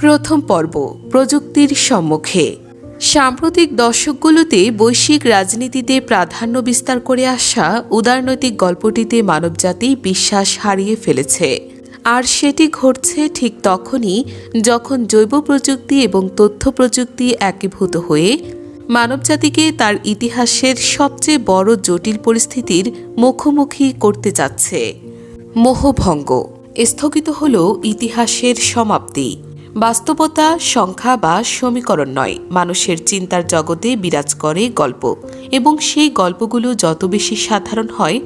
প্রথম পর্ব প্রযুক্তির সম্মুখে। সাম্প্রতিক দশকগুলোতে বৈশ্বিক রাজনীতিতে প্রাধান্য বিস্তার করে আসা উদারনৈতিক গল্পটিতে মানবজাতি বিশ্বাস হারিয়ে ফেলেছে। আর সেটি ঘটছে ঠিক তখনই যখন জৈব প্রযুক্তি এবং তথ্য প্রযুক্তি একীভূত হয়ে মানবজাতিকে তার ইতিহাসের সবচেয়ে বড় জটিল পরিস্থিতির মুখোমুখি করতে যাচ্ছে। মোহভঙ্গ। স্থগিত হল ইতিহাসের সমাপ্তি। বাস্তবতা সংখ্যা বা সমীকরণ নয়, মানুষের চিন্তার জগতে বিরাজ করে গল্প, এবং সেই গল্পগুলো যত বেশি সাধারণ হয়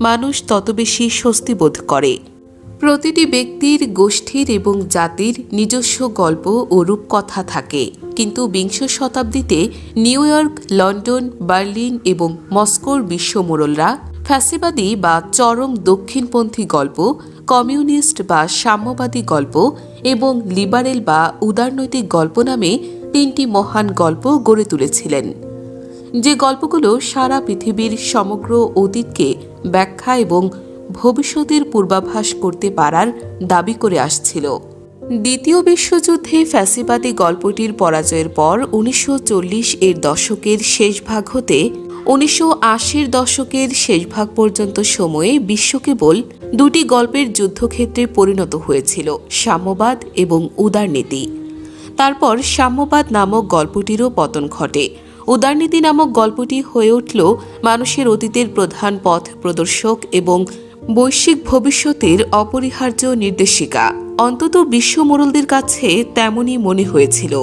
মানুষ তত বেশি স্বস্তি বোধ করে। প্রতিটি ব্যক্তির, গোষ্ঠীর এবং জাতির নিজস্ব গল্প ও রূপকথা থাকে, কিন্তু বিংশ শতাব্দীতে নিউ ইয়র্ক, লন্ডন, বার্লিন এবং মস্কোর বিশ্বমোড়লরা ফ্যাসিবাদী বা চরম দক্ষিণপন্থী গল্প, কমিউনিস্ট বা সাম্যবাদী গল্প এবং লিবারেল বা উদারনৈতিক গল্প নামে তিনটি মহান গল্প গড়ে তুলেছিলেন, যে গল্পগুলো সারা পৃথিবীর সমগ্র অতীতকে ব্যাখ্যা এবং ভবিষ্যতের পূর্বাভাস করতে পারার দাবি করে আসছিল। দ্বিতীয় বিশ্বযুদ্ধে ফ্যাসিবাদী গল্পটির পরাজয়ের পর 1940-এর দশকের শেষ ভাগ হতে 1980-এর দশকের শেষ ভাগ পর্যন্ত সময়ে বিশ্ব কেবল দুটি গল্পের যুদ্ধক্ষেত্রে পরিণত হয়েছিল, সাম্যবাদ এবং উদারনীতি। তারপর সাম্যবাদ নামক গল্পটিরও পতন ঘটে। উদারনীতি নামক গল্পটি হয়ে উঠল মানুষের অতীতের প্রধান পথ প্রদর্শক এবং বৈশ্বিক ভবিষ্যতের অপরিহার্য নির্দেশিকা। অন্তত বিশ্ব মোড়লদের কাছে তেমনই মনে হয়েছিল।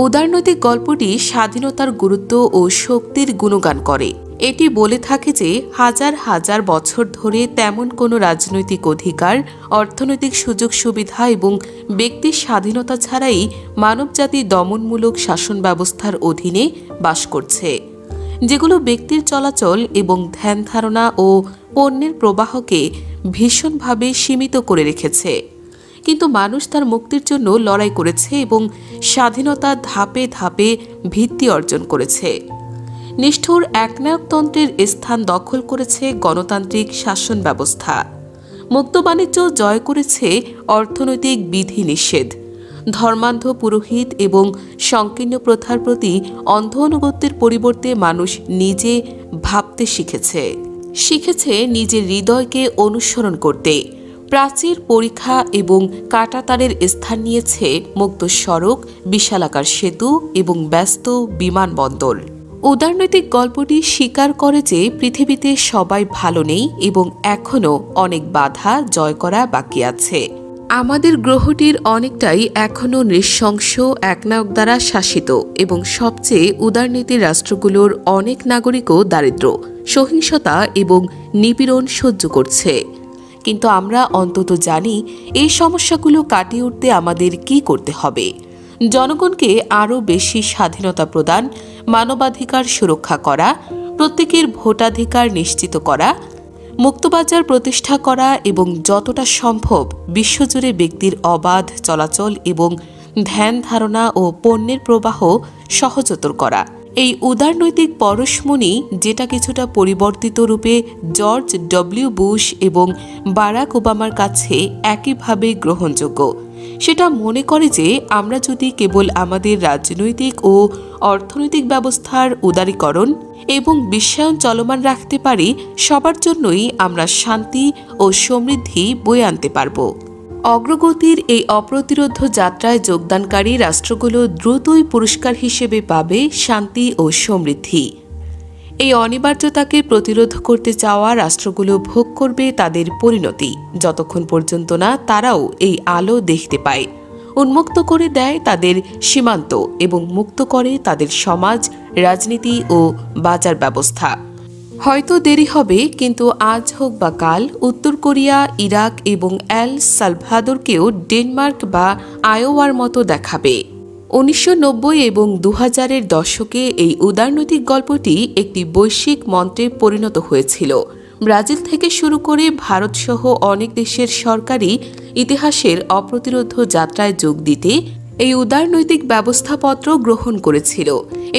উদারনৈতিক গল্পটি স্বাধীনতার গুরুত্ব ও শক্তির গুণগান করে। এটি বলে থাকে যে হাজার হাজার বছর ধরে তেমন কোনো রাজনৈতিক অধিকার, অর্থনৈতিক সুযোগ সুবিধা এবং ব্যক্তির স্বাধীনতা ছাড়াই মানবজাতি দমনমূলক শাসন ব্যবস্থার অধীনে বাস করছে, যেগুলো ব্যক্তির চলাচল এবং ধ্যান ধারণা ও পণ্যের প্রবাহকে ভীষণভাবে সীমিত করে রেখেছে। কিন্তু মানুষ তার মুক্তির জন্য লড়াই করেছে এবং স্বাধীনতা ধাপে ধাপে ভিত্তি অর্জন করেছে। নিষ্ঠুর একনায়কতন্ত্রের স্থান দখল করেছে গণতান্ত্রিক শাসন ব্যবস্থা। মুক্ত বাণিজ্য জয় করেছে অর্থনৈতিক বিধি নিষেধ। ধর্মান্ধ পুরোহিত এবং সংকীর্ণ প্রথার প্রতি অন্ধ আনুগত্যের পরিবর্তে মানুষ নিজে ভাবতে শিখেছে নিজের হৃদয়কে অনুসরণ করতে। প্রাচীর, পরীক্ষা এবং কাঁটাতারের স্থান নিয়েছে মুক্ত সড়ক, বিশালাকার সেতু এবং ব্যস্ত বিমানবন্দর। উদারনৈতিক গল্পটি স্বীকার করে যে পৃথিবীতে সবাই ভালো নেই এবং এখনও অনেক বাধা জয় করা বাকি আছে। আমাদের গ্রহটির অনেকটাই এখনও নৃশংস, একনায়ক দ্বারা শাসিত এবং সবচেয়ে উদারনীতির রাষ্ট্রগুলোর অনেক নাগরিকও দারিদ্র, সহিংসতা এবং নিপীড়ন সহ্য করছে। কিন্তু আমরা অন্তত জানি এই সমস্যাগুলো কাটিয়ে উঠতে আমাদের কি করতে হবে। জনগণকে আরও বেশি স্বাধীনতা প্রদান, মানবাধিকার সুরক্ষা করা, প্রত্যেকের ভোটাধিকার নিশ্চিত করা, মুক্তবাজার প্রতিষ্ঠা করা এবং যতটা সম্ভব বিশ্বজুড়ে ব্যক্তির অবাধ চলাচল এবং ধ্যান ধারণা ও পণ্যের প্রবাহ সহজতর করা। এই উদারনৈতিক পরশমণি, যেটা কিছুটা পরিবর্তিত রূপে জর্জ ডব্লিউ বুশ এবং বারাক ওবামার কাছে একইভাবে গ্রহণযোগ্য, সেটা মনে করে যে আমরা যদি কেবল আমাদের রাজনৈতিক ও অর্থনৈতিক ব্যবস্থার উদারীকরণ এবং বিশ্বায়ন চলমান রাখতে পারি, সবার জন্যই আমরা শান্তি ও সমৃদ্ধি বয়ে আনতে পারব। অগ্রগতির এই অপ্রতিরোধ যাত্রায় যোগদানকারী রাষ্ট্রগুলো দ্রুতই পুরস্কার হিসেবে পাবে শান্তি ও সমৃদ্ধি। এই অনিবার্যতাকে প্রতিরোধ করতে চাওয়া রাষ্ট্রগুলো ভোগ করবে তাদের পরিণতি, যতক্ষণ পর্যন্ত না তারাও এই আলো দেখতে পায়, উন্মুক্ত করে দেয় তাদের সীমান্ত এবং মুক্ত করে তাদের সমাজ, রাজনীতি ও বাজার ব্যবস্থা। হয়তো দেরি হবে, কিন্তু আজ হোক বা কাল উত্তর কোরিয়া, ইরাক এবং এল সালভাদোরকেও ডেনমার্ক বা আয়োয়ার মতো দেখাবে। 1990 এবং 2000-এর দশকে এই উদারনৈতিক গল্পটি একটি বৈশ্বিক মন্ত্রে পরিণত হয়েছিল। ব্রাজিল থেকে শুরু করে ভারতসহ অনেক দেশের সরকারি ইতিহাসের অপ্রতিরোধ যাত্রায় যোগ দিতে এই উদারনৈতিক ব্যবস্থাপত্র গ্রহণ করেছিল।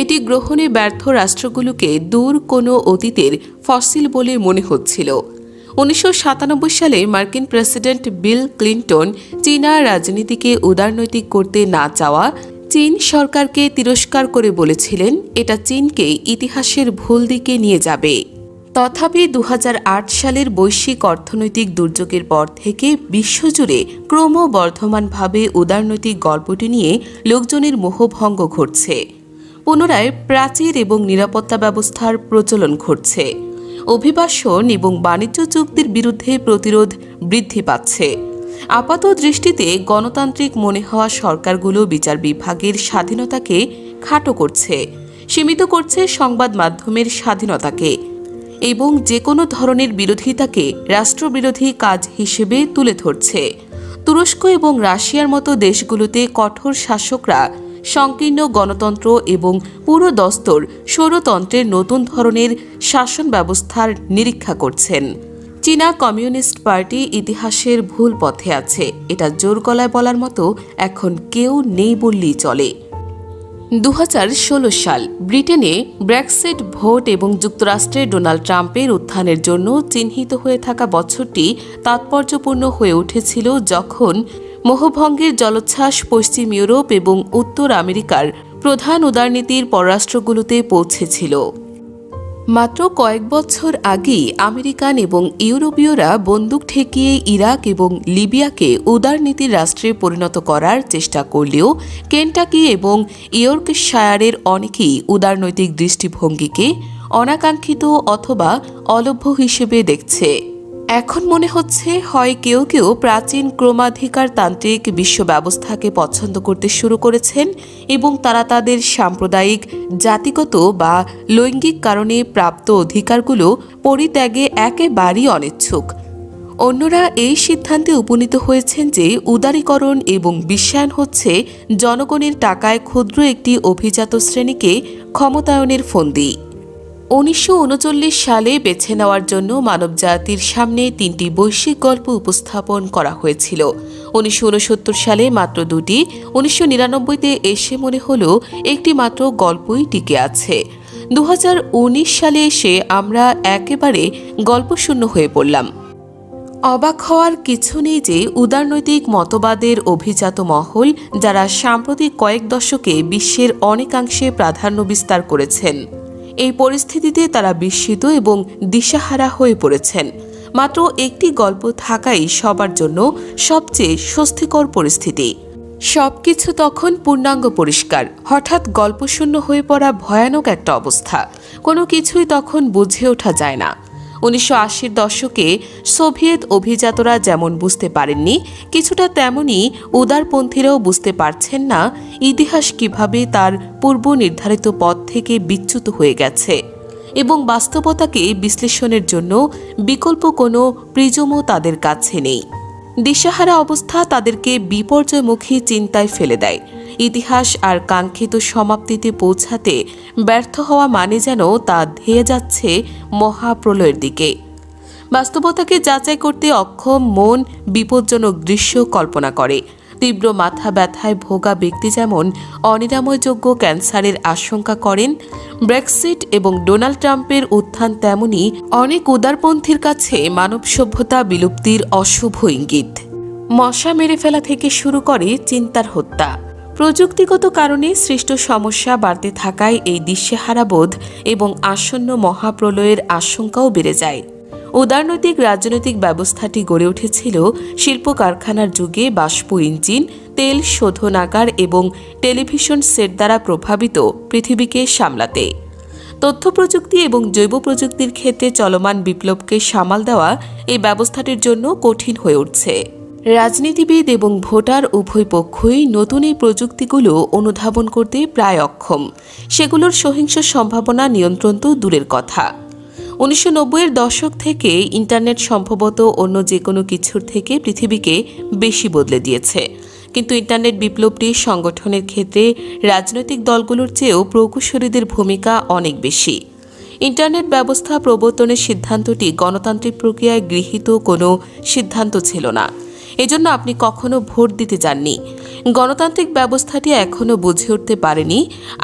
এটি গ্রহণে ব্যর্থ রাষ্ট্রগুলোকে দূর কোনো অতীতের ফসিল বলে মনে হচ্ছিল। 1997 সালে মার্কিন প্রেসিডেন্ট বিল ক্লিন্টন চীনা রাজনীতিকে উদারনৈতিক করতে না চাওয়া চীন সরকারকে তিরস্কার করে বলেছিলেন এটা চীনকে ইতিহাসের ভুল দিকে নিয়ে যাবে। তথাপি 2008 সালের বৈশ্বিক অর্থনৈতিক দুর্যোগের পর থেকে বিশ্বজুড়ে ক্রমবর্ধমানভাবে উদারনৈতিক গল্পটি নিয়ে লোকজনের মোহভঙ্গ ঘটছে। পুনরায় প্রাচীর এবং নিরাপত্তা ব্যবস্থার প্রচলন ঘটছে। অভিবাসন এবং বাণিজ্য চুক্তির বিরুদ্ধে প্রতিরোধ বৃদ্ধি পাচ্ছে। আপাত দৃষ্টিতে গণতান্ত্রিক মনে হওয়া সরকারগুলো বিচার বিভাগের স্বাধীনতাকে খাটো করছে, সীমিত করছে সংবাদ মাধ্যমের স্বাধীনতাকে এবং যে কোনো ধরনের বিরোধিতাকে রাষ্ট্রবিরোধী কাজ হিসেবে তুলে ধরছে। তুরস্ক এবং রাশিয়ার মতো দেশগুলোতে কঠোর শাসকরা সংকীর্ণ গণতন্ত্র এবং পুরো দস্তর স্বৈরতন্ত্রের নতুন ধরনের শাসন ব্যবস্থার নিরীক্ষা করছেন। চীনা কমিউনিস্ট পার্টি ইতিহাসের ভুল পথে আছে, এটা জোর গলায় বলার মতো এখন কেউ নেই বললেই চলে। 2016 সাল ব্রিটেনে ব্রেক্সিট ভোট এবং যুক্তরাষ্ট্রে ডোনাল্ড ট্রাম্পের উত্থানের জন্য চিহ্নিত হয়ে থাকা বছরটি তাৎপর্যপূর্ণ হয়ে উঠেছিল, যখন মোহভঙ্গের জলোচ্ছ্বাস পশ্চিম ইউরোপ এবং উত্তর আমেরিকার প্রধান উদারনীতির পররাষ্ট্রগুলোতে পৌঁছেছিল। মাত্র কয়েক বছর আগেই আমেরিকান এবং ইউরোপীয়রা বন্দুক ঠেকিয়ে ইরাক এবং লিবিয়াকে উদারনীতির রাষ্ট্রে পরিণত করার চেষ্টা করলেও কেন্টাকি এবং ইয়র্কশায়ারের অনেকেই উদারনৈতিক দৃষ্টিভঙ্গিকে অনাকাঙ্ক্ষিত অথবা অলভ্য হিসেবে দেখছে। এখন মনে হচ্ছে হয় কেউ কেউ প্রাচীন ক্রমাধিকারতান্ত্রিক বিশ্ব ব্যবস্থাকে পছন্দ করতে শুরু করেছেন এবং তারা তাদের সাম্প্রদায়িক, জাতিগত বা লৈঙ্গিক কারণে প্রাপ্ত অধিকারগুলো পরিত্যাগে একেবারেই অনিচ্ছুক। অন্যরা এই সিদ্ধান্তে উপনীত হয়েছেন যে উদারীকরণ এবং বিশ্বায়ন হচ্ছে জনগণের টাকায় ক্ষুদ্র একটি অভিজাত শ্রেণীকে ক্ষমতায়নের ফন্দি। 1939 সালে বেছে নেওয়ার জন্য মানবজাতির সামনে 3টি বৈশ্বিক গল্প উপস্থাপন করা হয়েছিল। 1969 সালে মাত্র 2টি, 1999-তে এসে মনে হলো একটি মাত্র গল্পই টিকে আছে। 2019 সালে এসে আমরা একেবারে গল্পশূন্য হয়ে পড়লাম। অবাক হওয়ার কিছু নেই যে উদারনৈতিক মতবাদের অভিজাত মহল, যারা সাম্প্রতিক কয়েক দশকে বিশ্বের অনেকাংশে প্রাধান্য বিস্তার করেছেন, এই পরিস্থিতিতে তারা বিস্মিত এবং দিশাহারা হয়ে পড়েছেন। মাত্র একটি গল্প থাকাই সবার জন্য সবচেয়ে স্বস্তিকর পরিস্থিতি। সবকিছু তখন পূর্ণাঙ্গ পরিষ্কার। হঠাৎ গল্পশূন্য হয়ে পড়া ভয়ানক একটা অবস্থা। কোনো কিছুই তখন বুঝে ওঠা যায় না। 1980-র দশকে সোভিয়েত অভিজাতরা যেমন বুঝতে পারেননি, কিছুটা তেমনই উদারপন্থীরাও বুঝতে পারছেন না ইতিহাস কিভাবে তার পূর্ব নির্ধারিত পথ থেকে বিচ্যুত হয়ে গেছে এবং বাস্তবতাকে বিশ্লেষণের জন্য বিকল্প কোনো প্রিজমও তাদের কাছে নেই। দিশাহারা অবস্থা তাদেরকে বিপর্যয়মুখী চিন্তায় ফেলে দেয়। ইতিহাস আর কাঙ্ক্ষিত সমাপ্তিতে পৌঁছাতে ব্যর্থ হওয়া মানে যেন তা ধেয়ে যাচ্ছে মহাপ্রলয়ের দিকে। বাস্তবতাকে যাচাই করতে অক্ষম মন বিপজ্জনক দৃশ্য কল্পনা করে। তীব্র মাথা ব্যথায় ভোগা ব্যক্তি যেমন অনিরাময়যোগ্য ক্যান্সারের আশঙ্কা করেন, ব্রেক্সিট এবং ডোনাল্ড ট্রাম্পের উত্থান তেমনি অনেক উদারপন্থীর কাছে মানব সভ্যতা বিলুপ্তির অশুভ ইঙ্গিত। মশা মেরে ফেলা থেকে শুরু করে চিন্তার হত্যা। প্রযুক্তিগত কারণে সৃষ্ট সমস্যা বাড়তে থাকায় এই দিশেহারা বোধ এবং আসন্ন মহাপ্রলয়ের আশঙ্কাও বেড়ে যায়। উদারনৈতিক রাজনৈতিক ব্যবস্থাটি গড়ে উঠেছিল শিল্প কারখানার যুগে বাষ্প ইঞ্জিন, তেল শোধনাগার এবং টেলিভিশন সেট দ্বারা প্রভাবিত পৃথিবীকে সামলাতে। তথ্য প্রযুক্তি এবং জৈব প্রযুক্তির ক্ষেত্রে চলমান বিপ্লবকে সামাল দেওয়া এই ব্যবস্থাটির জন্য কঠিন হয়ে উঠছে। রাজনীতিবিদ এবং ভোটার উভয় পক্ষই নতুন এই প্রযুক্তিগুলো অনুধাবন করতে প্রায় অক্ষম। সেগুলোর সহিংস সম্ভাবনা নিয়ন্ত্রণ তো দূরের কথা। 1990-এর দশক থেকে ইন্টারনেট সম্ভবত অন্য যে কোনো কিছুর থেকে পৃথিবীকে বেশি বদলে দিয়েছে, কিন্তু ইন্টারনেট বিপ্লবটি সংগঠনের ক্ষেত্রে রাজনৈতিক দলগুলোর চেয়েও প্রকৌশলীদের ভূমিকা অনেক বেশি। ইন্টারনেট ব্যবস্থা প্রবর্তনের সিদ্ধান্তটি গণতান্ত্রিক প্রক্রিয়ায় গৃহীত কোনো সিদ্ধান্ত ছিল না। এজন্য আপনি কখনো ভোট দিতে যাননি। গণতান্ত্রিক ব্যবস্থাটি এখনও বুঝে উঠতে পারেনি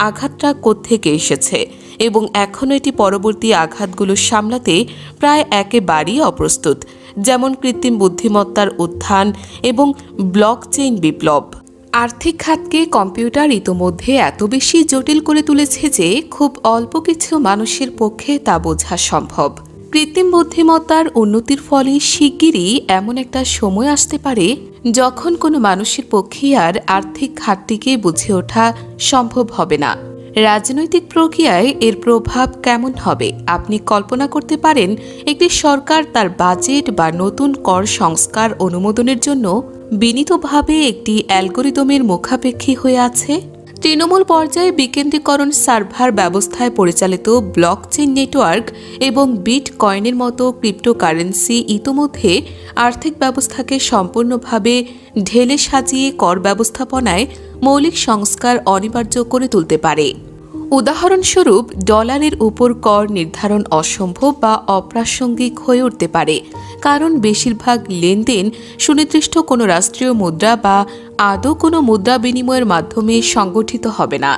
আঘাতটা কোত্থেকে এসেছে এবং এখনও এটি পরবর্তী আঘাতগুলো সামলাতে প্রায় একেবারেই অপ্রস্তুত, যেমন কৃত্রিম বুদ্ধিমত্তার উত্থান এবং ব্লকচেইন বিপ্লব। আর্থিক খাতকে কম্পিউটার ইতোমধ্যে এত বেশি জটিল করে তুলেছে যে খুব অল্প কিছু মানুষের পক্ষে তা বোঝা সম্ভব। কৃত্রিম বুদ্ধিমত্তার উন্নতির ফলে শিগগিরই এমন একটা সময় আসতে পারে যখন কোনো মানুষের পক্ষে আর আর্থিক খাতটিকে বুঝে ওঠা সম্ভব হবে না। রাজনৈতিক প্রক্রিয়ায় এর প্রভাব কেমন হবে আপনি কল্পনা করতে পারেন? একটি সরকার তার বাজেট বা নতুন কর সংস্কার অনুমোদনের জন্য বিনীতভাবে একটি অ্যালগোরিদমের মুখাপেক্ষী হয়ে আছে। তৃণমূল পর্যায়ে বিকেন্দ্রীকরণ সার্ভার ব্যবস্থায় পরিচালিত ব্লকচেইন নেটওয়ার্ক এবং বিটকয়েনের মতো ক্রিপ্টোকারেন্সি ইতোমধ্যে আর্থিক ব্যবস্থাকে সম্পূর্ণভাবে ঢেলে সাজিয়ে কর ব্যবস্থাপনায় মৌলিক সংস্কার অনিবার্য করে তুলতে পারে। উদাহরণস্বরূপ, ডলারের উপর কর নির্ধারণ অসম্ভব বা অপ্রাসঙ্গিক হয়ে উঠতে পারে, কারণ বেশিরভাগ লেনদেন সুনির্দিষ্ট কোনো রাষ্ট্রীয় মুদ্রা বা আদৌ কোনো মুদ্রা বিনিময়ের মাধ্যমে সংগঠিত হবে না।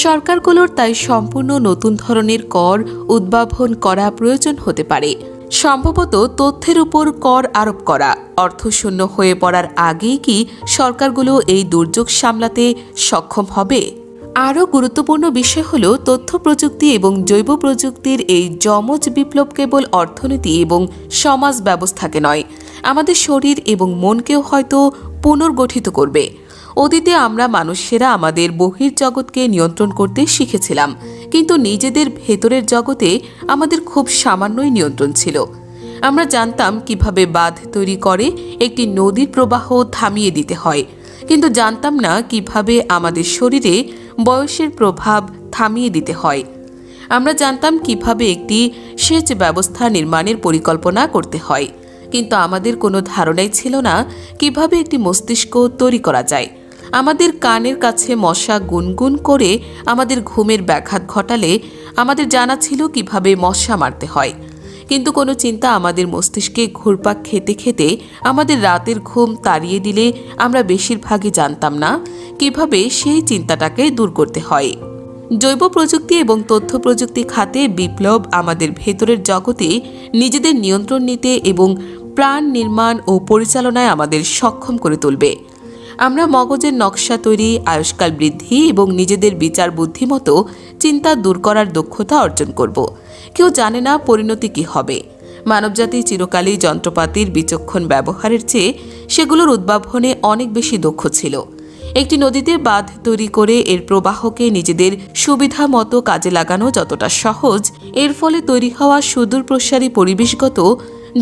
সরকারগুলোর তাই সম্পূর্ণ নতুন ধরনের কর উদ্ভাবন করা প্রয়োজন হতে পারে, সম্ভবত তথ্যের উপর কর আরোপ করা। অর্থশূন্য হয়ে পড়ার আগেই কি সরকারগুলো এই দুর্যোগ সামলাতে সক্ষম হবে? আরও গুরুত্বপূর্ণ বিষয় হল তথ্য প্রযুক্তি এবং জৈব প্রযুক্তির এই যমজ বিপ্লব কেবল অর্থনীতি এবং সমাজ ব্যবস্থাকে নয়, আমাদের শরীর এবং মনকেও হয়তো পুনর্গঠিত করবে। অতীতে আমরা মানুষেরা আমাদের বহির্জগৎকে নিয়ন্ত্রণ করতে শিখেছিলাম, কিন্তু নিজেদের ভেতরের জগতে আমাদের খুব সামান্যই নিয়ন্ত্রণ ছিল। আমরা জানতাম কিভাবে বাঁধ তৈরি করে একটি নদীর প্রবাহ থামিয়ে দিতে হয়, কিন্তু জানতাম না কিভাবে আমাদের শরীরে বয়সের প্রভাব থামিয়ে দিতে হয়। আমরা জানতাম কিভাবে একটি সেচ ব্যবস্থা নির্মাণের পরিকল্পনা করতে হয়, কিন্তু আমাদের কোনো ধারণাই ছিল না কিভাবে একটি মস্তিষ্ক তৈরি করা যায়। আমাদের কানের কাছে মশা গুনগুন করে আমাদের ঘুমের ব্যাঘাত ঘটালে আমাদের জানা ছিল কিভাবে মশা মারতে হয়, কিন্তু কোনো চিন্তা আমাদের মস্তিষ্কে ঘুরপাক খেতে খেতে আমাদের রাতের ঘুম তাড়িয়ে দিলে আমরা বেশিরভাগই জানতাম না কিভাবে সেই চিন্তাটাকে দূর করতে হয়। জৈব প্রযুক্তি এবং তথ্য প্রযুক্তি খাতে বিপ্লব আমাদের ভেতরের জগতে নিজেদের নিয়ন্ত্রণ নিতে এবং প্রাণ নির্মাণ ও পরিচালনায় আমাদের সক্ষম করে তুলবে। আমরা মগজের নকশা তৈরি, আয়ুষ্কাল বৃদ্ধি এবং নিজেদের বিচার বুদ্ধিমতো চিন্তা দূর করার দক্ষতা অর্জন করব। কেউ জানে না পরিণতি কি হবে। মানবজাতি চিরকালই যন্ত্রপাতির বিচক্ষণ ব্যবহারের চেয়ে সেগুলোর উদ্ভাবনে অনেক বেশি দক্ষ ছিল। একটি নদীতে বাঁধ তৈরি করে এর প্রবাহকে নিজেদের সুবিধা মতো কাজে লাগানো যতটা সহজ, এর ফলে তৈরি হওয়া সুদূর প্রসারী পরিবেশগত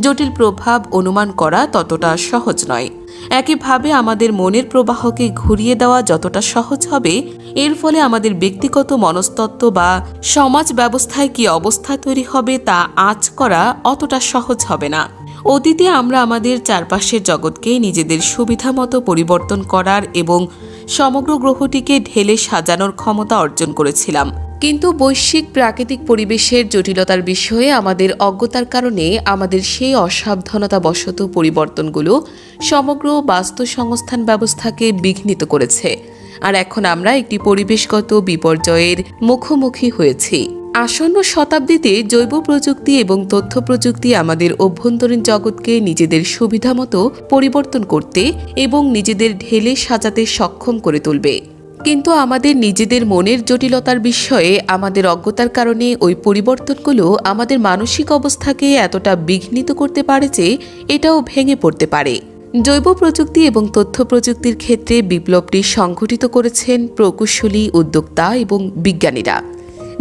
জটিল প্রভাব অনুমান করা ততটা সহজ নয়। একইভাবে আমাদের মনের প্রবাহকে ঘুরিয়ে দেওয়া যতটা সহজ হবে, এর ফলে আমাদের ব্যক্তিগত মনস্তত্ত্ব বা সমাজ ব্যবস্থায় কি অবস্থা তৈরি হবে তা আঁচ করা অতটা সহজ হবে না। অতীতে আমরা আমাদের চারপাশের জগৎকে নিজেদের সুবিধা মতো পরিবর্তন করার এবং সমগ্র গ্রহটিকে ঢেলে সাজানোর ক্ষমতা অর্জন করেছিলাম, কিন্তু বৈশ্বিক প্রাকৃতিক পরিবেশের জটিলতার বিষয়ে আমাদের অজ্ঞতার কারণে আমাদের সেই অসাবধানতাবশত পরিবর্তনগুলো সমগ্র বাস্তুসংস্থান ব্যবস্থাকে বিঘ্নিত করেছে। আর এখন আমরা একটি পরিবেশগত বিপর্যয়ের মুখোমুখি হয়েছি। আসন্ন শতাব্দীতে জৈব প্রযুক্তি এবং তথ্য প্রযুক্তি আমাদের অভ্যন্তরীণ জগৎকে নিজেদের সুবিধামতো পরিবর্তন করতে এবং নিজেদের ঢেলে সাজাতে সক্ষম করে তুলবে। কিন্তু আমাদের নিজেদের মনের জটিলতার বিষয়ে আমাদের অজ্ঞতার কারণে ওই পরিবর্তনগুলো আমাদের মানসিক অবস্থাকে এতটা বিঘ্নিত করতে পারে যে এটাও ভেঙে পড়তে পারে। জৈব প্রযুক্তি এবং তথ্য প্রযুক্তির ক্ষেত্রে বিপ্লবটি সংঘটিত করেছেন প্রকৌশলী, উদ্যোক্তা এবং বিজ্ঞানীরা,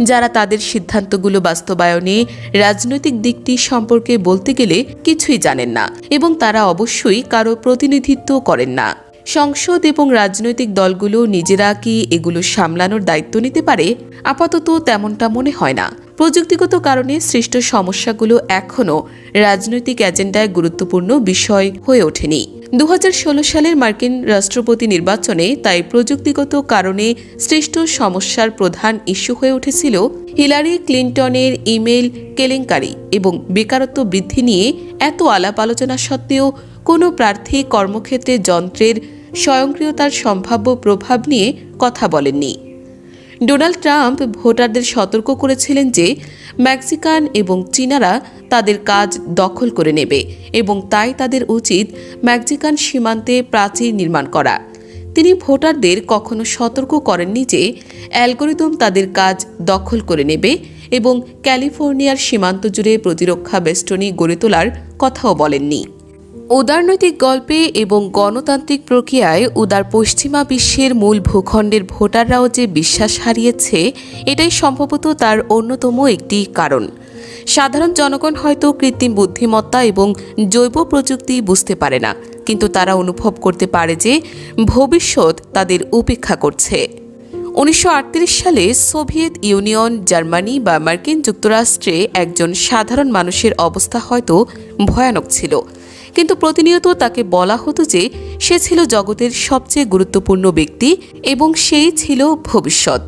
যারা তাদের সিদ্ধান্তগুলো বাস্তবায়নে রাজনৈতিক দিকটি সম্পর্কে বলতে গেলে কিছুই জানেন না এবং তারা অবশ্যই কারো প্রতিনিধিত্ব করেন না। সংসদ এবং রাজনৈতিক দলগুলো নিজেরা কি এগুলো সামলানোর দায়িত্ব নিতে পারে? আপাতত তেমনটা মনে হয় না। প্রযুক্তিগত কারণে সৃষ্ট সমস্যাগুলো এখনও রাজনৈতিক এজেন্ডায় গুরুত্বপূর্ণ বিষয় হয়ে ওঠেনি। 2016 সালের মার্কিন রাষ্ট্রপতি নির্বাচনে তাই প্রযুক্তিগত কারণে সৃষ্ট সমস্যার প্রধান ইস্যু হয়ে উঠেছিল হিলারি ক্লিন্টনের ইমেইল কেলেঙ্কারি এবং বেকারত্ব বৃদ্ধি নিয়ে এত আলাপ আলোচনা সত্ত্বেও কোনো প্রার্থী কর্মক্ষেত্রে যন্ত্রের স্বয়ংক্রিয়তার সম্ভাব্য প্রভাব নিয়ে কথা বলেননি। ডোনাল্ড ট্রাম্প ভোটারদের সতর্ক করেছিলেন যে মেক্সিকান এবং চীনারা তাদের কাজ দখল করে নেবে এবং তাই তাদের উচিত মেক্সিকান সীমান্তে প্রাচীর নির্মাণ করা। তিনি ভোটারদের কখনো সতর্ক করেননি যে অ্যালগরিদম তাদের কাজ দখল করে নেবে এবং ক্যালিফোর্নিয়ার সীমান্ত জুড়ে প্রতিরক্ষা বেষ্টনী গড়ে তোলার কথাও বলেননি। উদারনৈতিক গল্পে এবং গণতান্ত্রিক প্রক্রিয়ায় উদার পশ্চিমা বিশ্বের মূল ভূখণ্ডের ভোটাররাও যে বিশ্বাস হারিয়েছে, এটাই সম্ভবত তার অন্যতম একটি কারণ। সাধারণ জনগণ হয়তো কৃত্রিম বুদ্ধিমত্তা এবং জৈব প্রযুক্তি বুঝতে পারে না, কিন্তু তারা অনুভব করতে পারে যে ভবিষ্যৎ তাদের উপেক্ষা করছে। 1938 সালে সোভিয়েত ইউনিয়ন, জার্মানি বা মার্কিন যুক্তরাষ্ট্রে একজন সাধারণ মানুষের অবস্থা হয়তো ভয়ানক ছিল, কিন্তু প্রতিনিয়ত তাকে বলা হতো যে সে ছিল জগতের সবচেয়ে গুরুত্বপূর্ণ ব্যক্তি এবং সেই ছিল ভবিষ্যৎ।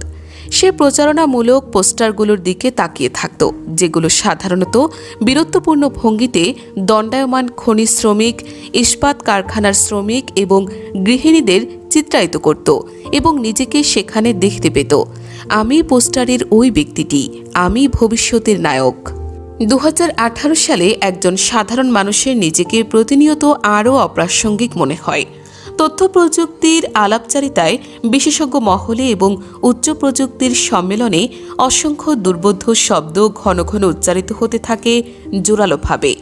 সে প্রচারণামূলক পোস্টারগুলোর দিকে তাকিয়ে থাকত, যেগুলো সাধারণত বীরত্বপূর্ণ ভঙ্গিতে দণ্ডায়মান খনি শ্রমিক, ইস্পাত কারখানার শ্রমিক এবং গৃহিণীদের চিত্রায়িত করত এবং নিজেকে সেখানে দেখতে পেত। আমি পোস্টারের ওই ব্যক্তিটি, আমি ভবিষ্যতের নায়ক। 2018 সালে একজন সাধারণ মানুষের নিজেকে প্রতিনিয়ত আরও অপ্রাসঙ্গিক মনে হয়। তথ্য প্রযুক্তির আলাপচারিতায়, বিশেষজ্ঞ মহলে এবং উচ্চ প্রযুক্তির সম্মেলনে অসংখ্য দুর্বোধ্য শব্দ ঘন ঘন উচ্চারিত হতে থাকে জোরালোভাবে।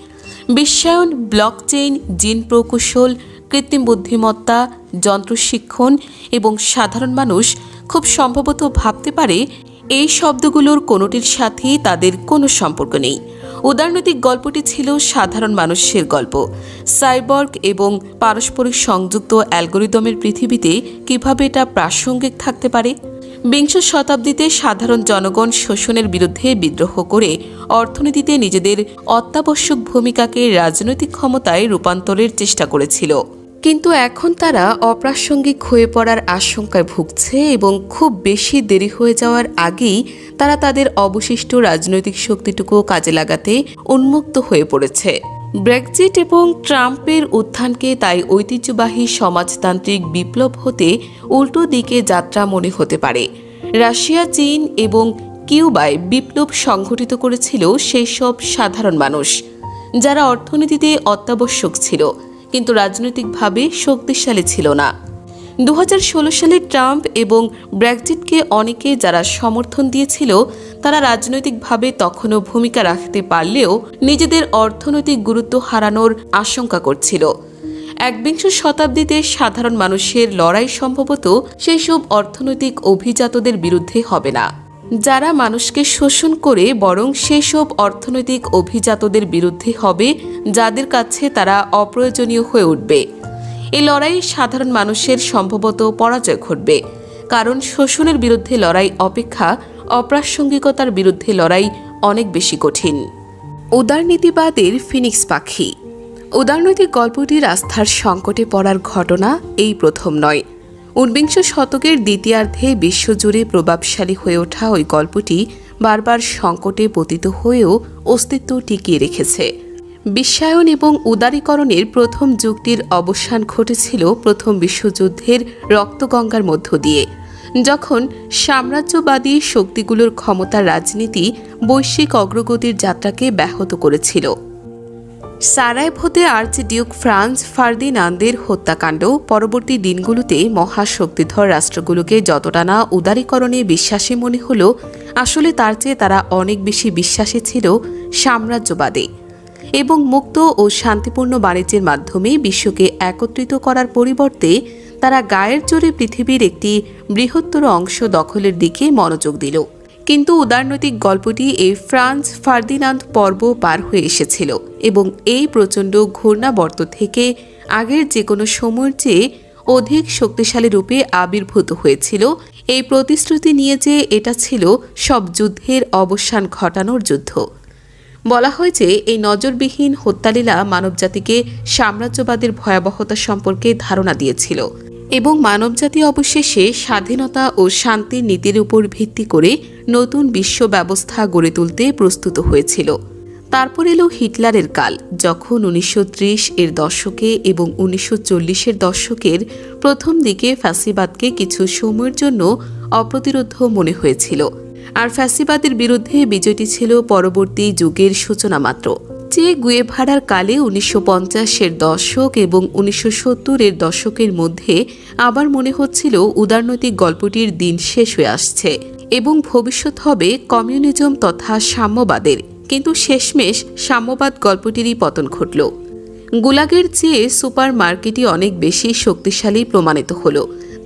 বিশ্বায়ন, ব্লকচেইন, জিন প্রকৌশল, কৃত্রিম বুদ্ধিমত্তা, যন্ত্রশিক্ষণ এবং সাধারণ মানুষ খুব সম্ভবত ভাবতে পারে এই শব্দগুলোর কোনোটির সাথেই তাদের কোনো সম্পর্ক নেই। উদারনৈতিক গল্পটি ছিল সাধারণ মানুষের গল্প। সাইবর্গ এবং পারস্পরিক সংযুক্ত অ্যালগরিদমের পৃথিবীতে কিভাবে এটা প্রাসঙ্গিক থাকতে পারে? বিংশ শতাব্দীতে সাধারণ জনগণ শোষণের বিরুদ্ধে বিদ্রোহ করে অর্থনীতিতে নিজেদের অত্যাবশ্যক ভূমিকাকে রাজনৈতিক ক্ষমতায় রূপান্তরের চেষ্টা করেছিল, কিন্তু এখন তারা অপ্রাসঙ্গিক হয়ে পড়ার আশঙ্কায় ভুগছে এবং খুব বেশি দেরি হয়ে যাওয়ার আগেই তারা তাদের অবশিষ্ট রাজনৈতিক শক্তিটুকু কাজে লাগাতে উন্মুক্ত হয়ে পড়েছে। ব্রেক্সিট এবং ট্রাম্পের উত্থানকে তাই ঐতিহ্যবাহী সমাজতান্ত্রিক বিপ্লব হতে উল্টো দিকে যাত্রা মনে হতে পারে। রাশিয়া, চীন এবং কিউবায় বিপ্লব সংঘটিত করেছিল সেই সব সাধারণ মানুষ যারা অর্থনীতিতে অত্যাবশ্যক ছিল কিন্তু রাজনৈতিকভাবে শক্তিশালী ছিল না। 2016 সালে ট্রাম্প এবং ব্রেক্সিটকে অনেকে যারা সমর্থন দিয়েছিল তারা রাজনৈতিকভাবে তখনও ভূমিকা রাখতে পারলেও নিজেদের অর্থনৈতিক গুরুত্ব হারানোর আশঙ্কা করছিল। একবিংশ শতাব্দীতে সাধারণ মানুষের লড়াই সম্ভবত সেই সব অর্থনৈতিক অভিজাতদের বিরুদ্ধে হবে না যারা মানুষকে শোষণ করে, বরং সেই সব অর্থনৈতিক অভিজাতদের বিরুদ্ধে হবে যাদের কাছে তারা অপ্রয়োজনীয় হয়ে উঠবে। এই লড়াইয়ে সাধারণ মানুষের সম্ভবত পরাজয় ঘটবে, কারণ শোষণের বিরুদ্ধে লড়াই অপেক্ষা অপ্রাসঙ্গিকতার বিরুদ্ধে লড়াই অনেক বেশি কঠিন। উদারনীতিবাদের ফিনিক্স পাখি। উদারনৈতিক গল্পটির আস্থার সংকটে পড়ার ঘটনা এই প্রথম নয়। 19বিংশ শতকের দ্বিতীয়ার্ধে বিশ্বজুড়ে প্রভাবশালী হয়ে ওঠা ওই গল্পটি বারবার সংকটে পতিত হয়েও অস্তিত্ব টিকিয়ে রেখেছে। বিশ্বায়ন এবং উদারীকরণের প্রথম যুগটির অবসান ঘটেছিল প্রথম বিশ্বযুদ্ধের রক্তগঙ্গার মধ্য দিয়ে, যখন সাম্রাজ্যবাদী শক্তিগুলোর ক্ষমতার রাজনীতি বৈশ্বিক অগ্রগতির যাত্রাকে ব্যাহত করেছিল। সারায়েভোতে আর্চডিউক ফ্রান্স ফার্দিনান্দের হত্যাকাণ্ড পরবর্তী দিনগুলোতে মহাশক্তিধর রাষ্ট্রগুলোকে যতটা না উদারীকরণে বিশ্বাসী মনে হলো, আসলে তার চেয়ে তারা অনেক বেশি বিশ্বাসী ছিল সাম্রাজ্যবাদে এবং মুক্ত ও শান্তিপূর্ণ বাণিজ্যের মাধ্যমে বিশ্বকে একত্রিত করার পরিবর্তে তারা গায়ের জোরে পৃথিবীর একটি বৃহত্তর অংশ দখলের দিকে মনোযোগ দিল। কিন্তু উদারনৈতিক গল্পটি এই ফ্রান্স ফার্দিনান্দ পর্ব পার হয়ে এসেছিল এবং এই প্রচণ্ড ঘূর্ণাবর্ত থেকে আগের যে কোনো সময়ের চেয়ে অধিক শক্তিশালী রূপে আবির্ভূত হয়েছিল এই প্রতিশ্রুতি নিয়ে যে এটা ছিল সব যুদ্ধের অবসান ঘটানোর যুদ্ধ। বলা হয় যে এই নজরবিহীন হত্যালীলা মানবজাতিকে সাম্রাজ্যবাদের ভয়াবহতা সম্পর্কে ধারণা দিয়েছিল এবং মানবজাতি অবশেষে স্বাধীনতা ও শান্তির নীতির উপর ভিত্তি করে নতুন বিশ্ব ব্যবস্থা গড়ে তুলতে প্রস্তুত হয়েছিল। তারপর এলো হিটলারের কাল, যখন 1930 এর দশকে এবং 1940-এর দশকের প্রথম দিকে ফ্যাসিবাদকে কিছু সময়ের জন্য অপ্রতিরোধ মনে হয়েছিল, আর ফ্যাসিবাদের বিরুদ্ধে বিজয়টি ছিল পরবর্তী যুগের সূচনা মাত্র। চে গুয়েভারার কালে 1950-এর দশক এবং 1970-এর দশকের মধ্যে আবার মনে হচ্ছিল উদারনৈতিক গল্পটির দিন শেষ হয়ে আসছে এবং ভবিষ্যৎ হবে কমিউনিজম তথা সাম্যবাদের। কিন্তু শেষমেশ সাম্যবাদ গল্পটিরই পতন ঘটল। গুলাগের চেয়ে সুপার মার্কেটই অনেক বেশি শক্তিশালী প্রমাণিত হল।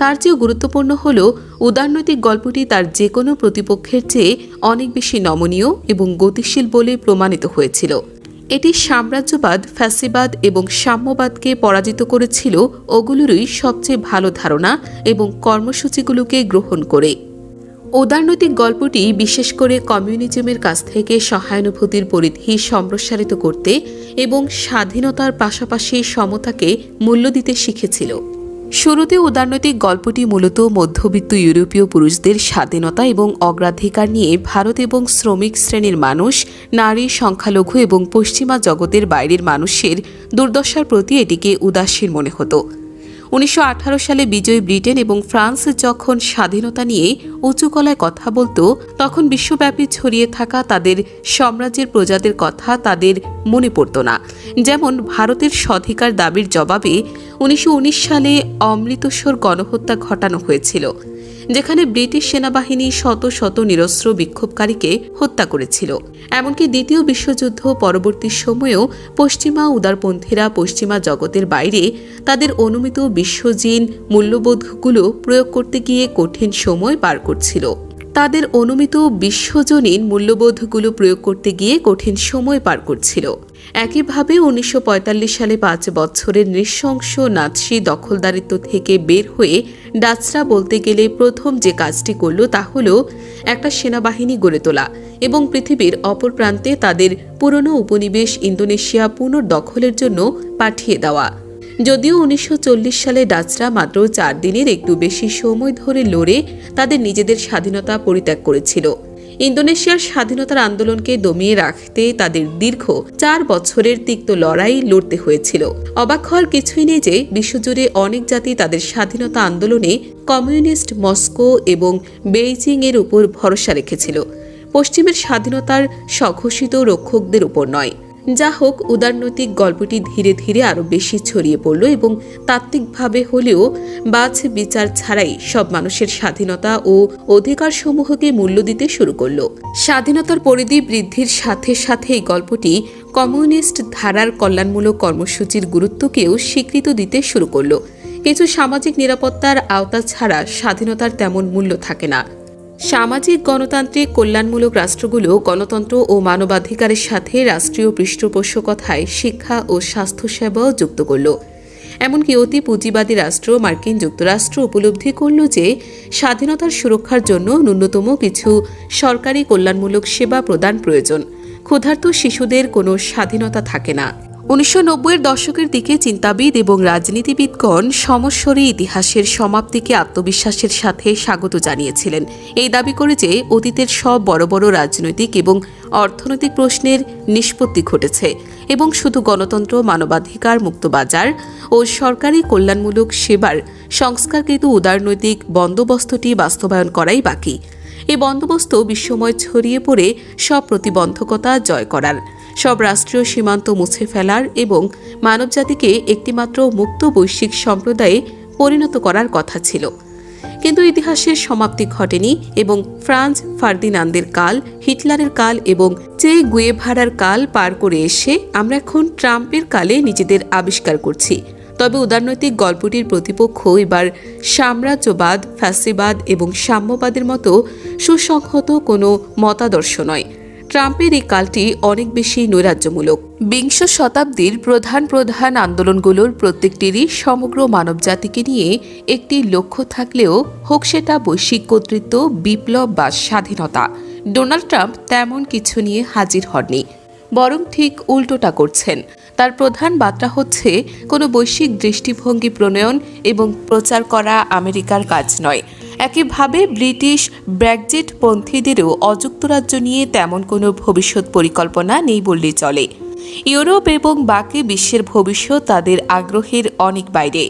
তার চেয়েও গুরুত্বপূর্ণ হল উদারনৈতিক গল্পটি তার যে কোনো প্রতিপক্ষের চেয়ে অনেক বেশি নমনীয় এবং গতিশীল বলে প্রমাণিত হয়েছিল। এটি সাম্রাজ্যবাদ, ফ্যাসিবাদ এবং সাম্যবাদকে পরাজিত করেছিল ওগুলোরই সবচেয়ে ভালো ধারণা এবং কর্মসূচিগুলোকে গ্রহণ করে। উদারনৈতিক গল্পটি বিশেষ করে কমিউনিজমের কাছ থেকে সহানুভূতির পরিধি সম্প্রসারিত করতে এবং স্বাধীনতার পাশাপাশি সমতাকে মূল্য দিতে শিখেছিল। শুরুতে উদারনৈতিক গল্পটি মূলত মধ্যবিত্ত ইউরোপীয় পুরুষদের স্বাধীনতা এবং অগ্রাধিকার নিয়ে ভারত এবং শ্রমিক শ্রেণীর মানুষ, নারী, সংখ্যালঘু এবং পশ্চিমা জগতের বাইরের মানুষের দুর্দশার প্রতি এটিকে উদাসীন মনে হতো। 1918 সালে বিজয়ী ব্রিটেন এবং ফ্রান্স যখন স্বাধীনতা নিয়ে উঁচু গলায় কথা বলত, তখন বিশ্বব্যাপী ছড়িয়ে থাকা তাদের সাম্রাজ্যের প্রজাদের কথা তাদের মনে পড়ত না। যেমন ভারতের স্বাধিকার দাবির জবাবে 1919 সালে অমৃতসর গণহত্যা ঘটানো হয়েছিল, যেখানে ব্রিটিশ সেনাবাহিনী শত শত নিরস্ত্র বিক্ষোভকারীকে হত্যা করেছিল। এমনকি দ্বিতীয় বিশ্বযুদ্ধ পরবর্তী সময়েও পশ্চিমা উদারপন্থীরা পশ্চিমা জগতের বাইরে তাদের অনুমিত বিশ্বজনীন মূল্যবোধগুলো প্রয়োগ করতে গিয়ে কঠিন সময় পার করছিল। একইভাবে 1945 সালে 5 বছরের নৃশংস নাৎসি দখলদারিত্ব থেকে বের হয়ে ডাচরা বলতে গেলে প্রথম যে কাজটি করল তা হল একটা সেনাবাহিনী গড়ে তোলা এবং পৃথিবীর অপর প্রান্তে তাদের পুরনো উপনিবেশ ইন্দোনেশিয়া পুনর্দখলের জন্য পাঠিয়ে দেওয়া। যদিও 1940 সালে ডাচরা মাত্র 4 দিনের একটু বেশি সময় ধরে লড়ে তাদের নিজেদের স্বাধীনতা পরিত্যাগ করেছিল, ইন্দোনেশিয়ার স্বাধীনতার আন্দোলনকে দমিয়ে রাখতে তাদের দীর্ঘ 4 বছরের তিক্ত লড়াই লড়তে হয়েছিল। অবাক হওয়ার কিছুই নেই যে বিশ্বজুড়ে অনেক জাতি তাদের স্বাধীনতা আন্দোলনে কমিউনিস্ট মস্কো এবং বেইজিং এর উপর ভরসা রেখেছিল, পশ্চিমের স্বাধীনতার স্বঘোষিত রক্ষকদের উপর নয়। যা হোক, উদারনৈতিক গল্পটি ধীরে ধীরে আরও বেশি ছড়িয়ে পড়ল এবং তাত্ত্বিকভাবে হলেও বাছ বিচার ছাড়াই সব মানুষের স্বাধীনতা ও অধিকারসমূহকে মূল্য দিতে শুরু করল। স্বাধীনতার পরিধি বৃদ্ধির সাথে সাথে এই গল্পটি কমিউনিস্ট ধারার কল্যাণমূলক কর্মসূচির গুরুত্বকেও স্বীকৃতি দিতে শুরু করল। কিছু সামাজিক নিরাপত্তার আওতা ছাড়া স্বাধীনতার তেমন মূল্য থাকে না। সামাজিক গণতান্ত্রিক কল্যাণমূলক রাষ্ট্রগুলো গণতন্ত্র ও মানবাধিকারের সাথে রাষ্ট্রীয় পৃষ্ঠপোষকতায় শিক্ষা ও স্বাস্থ্যসেবাও যুক্ত করল। এমনকি অতি পুঁজিবাদী রাষ্ট্র মার্কিন যুক্তরাষ্ট্র উপলব্ধি করল যে স্বাধীনতার সুরক্ষার জন্য ন্যূনতম কিছু সরকারি কল্যাণমূলক সেবা প্রদান প্রয়োজন। ক্ষুধার্ত শিশুদের কোনো স্বাধীনতা থাকে না। 1990-এর দশকের দিকে চিন্তাবিদ এবং রাজনীতিবিদগণ সমস্বরে ইতিহাসের সমাপ্তিকে আত্মবিশ্বাসের সাথে স্বাগত জানিয়েছিলেন, এই দাবি করে যে অতীতের সব বড় বড় রাজনৈতিক এবং অর্থনৈতিক প্রশ্নের নিষ্পত্তি ঘটেছে এবং শুধু গণতন্ত্র, মানবাধিকার, মুক্ত বাজার ও সরকারি কল্যাণমূলক সেবার সংস্কারকৃত উদারনৈতিক বন্দোবস্তটি বাস্তবায়ন করাই বাকি। এই বন্দোবস্ত বিশ্বময় ছড়িয়ে পড়ে সব প্রতিবন্ধকতা জয় করার, সব রাষ্ট্রীয় সীমান্ত মুছে ফেলার এবং মানবজাতিকে একটিমাত্র মুক্ত বৈশ্বিক সম্প্রদায়ে পরিণত করার কথা ছিল। কিন্তু ইতিহাসের সমাপ্তি ঘটেনি এবং ফ্রান্স ফার্দিনান্দের কাল, হিটলারের কাল এবং চে গুয়েভারার কাল পার করে এসে আমরা এখন ট্রাম্পের কালে নিজেদের আবিষ্কার করছি। তবে উদারনৈতিক গল্পটির প্রতিপক্ষ এবার সাম্রাজ্যবাদ, ফ্যাসিবাদ এবং সাম্যবাদের মতো সুসংহত কোনো মতাদর্শ নয়। ট্রাম্পের এই কালটি অনেক বেশি নৈরাজ্যমূলক। বিংশ শতাব্দীর প্রধান প্রধান আন্দোলনগুলোর প্রত্যেকটিরই সমগ্র মানবজাতিকে নিয়ে একটি লক্ষ্য থাকলেও হোক সেটা বৈশ্বিক কর্তৃত্ব, বিপ্লব বা স্বাধীনতা, ডোনাল্ড ট্রাম্প তেমন কিছু নিয়ে হাজির হননি, বরং ঠিক উল্টোটা করছেন। তার প্রধান বার্তা হচ্ছে কোনো বৈশ্বিক দৃষ্টিভঙ্গি প্রণয়ন এবং প্রচার করা আমেরিকার কাজ নয়। একইভাবে ব্রিটিশ ব্রেক্সিট পন্থীদেরও অযুক্তরাজ্য নিয়ে তেমন কোনো ভবিষ্যৎ পরিকল্পনা নেই বললেই চলে। ইউরোপ এবং বাকি বিশ্বের ভবিষ্যৎ তাদের আগ্রহের অনেক বাইরে।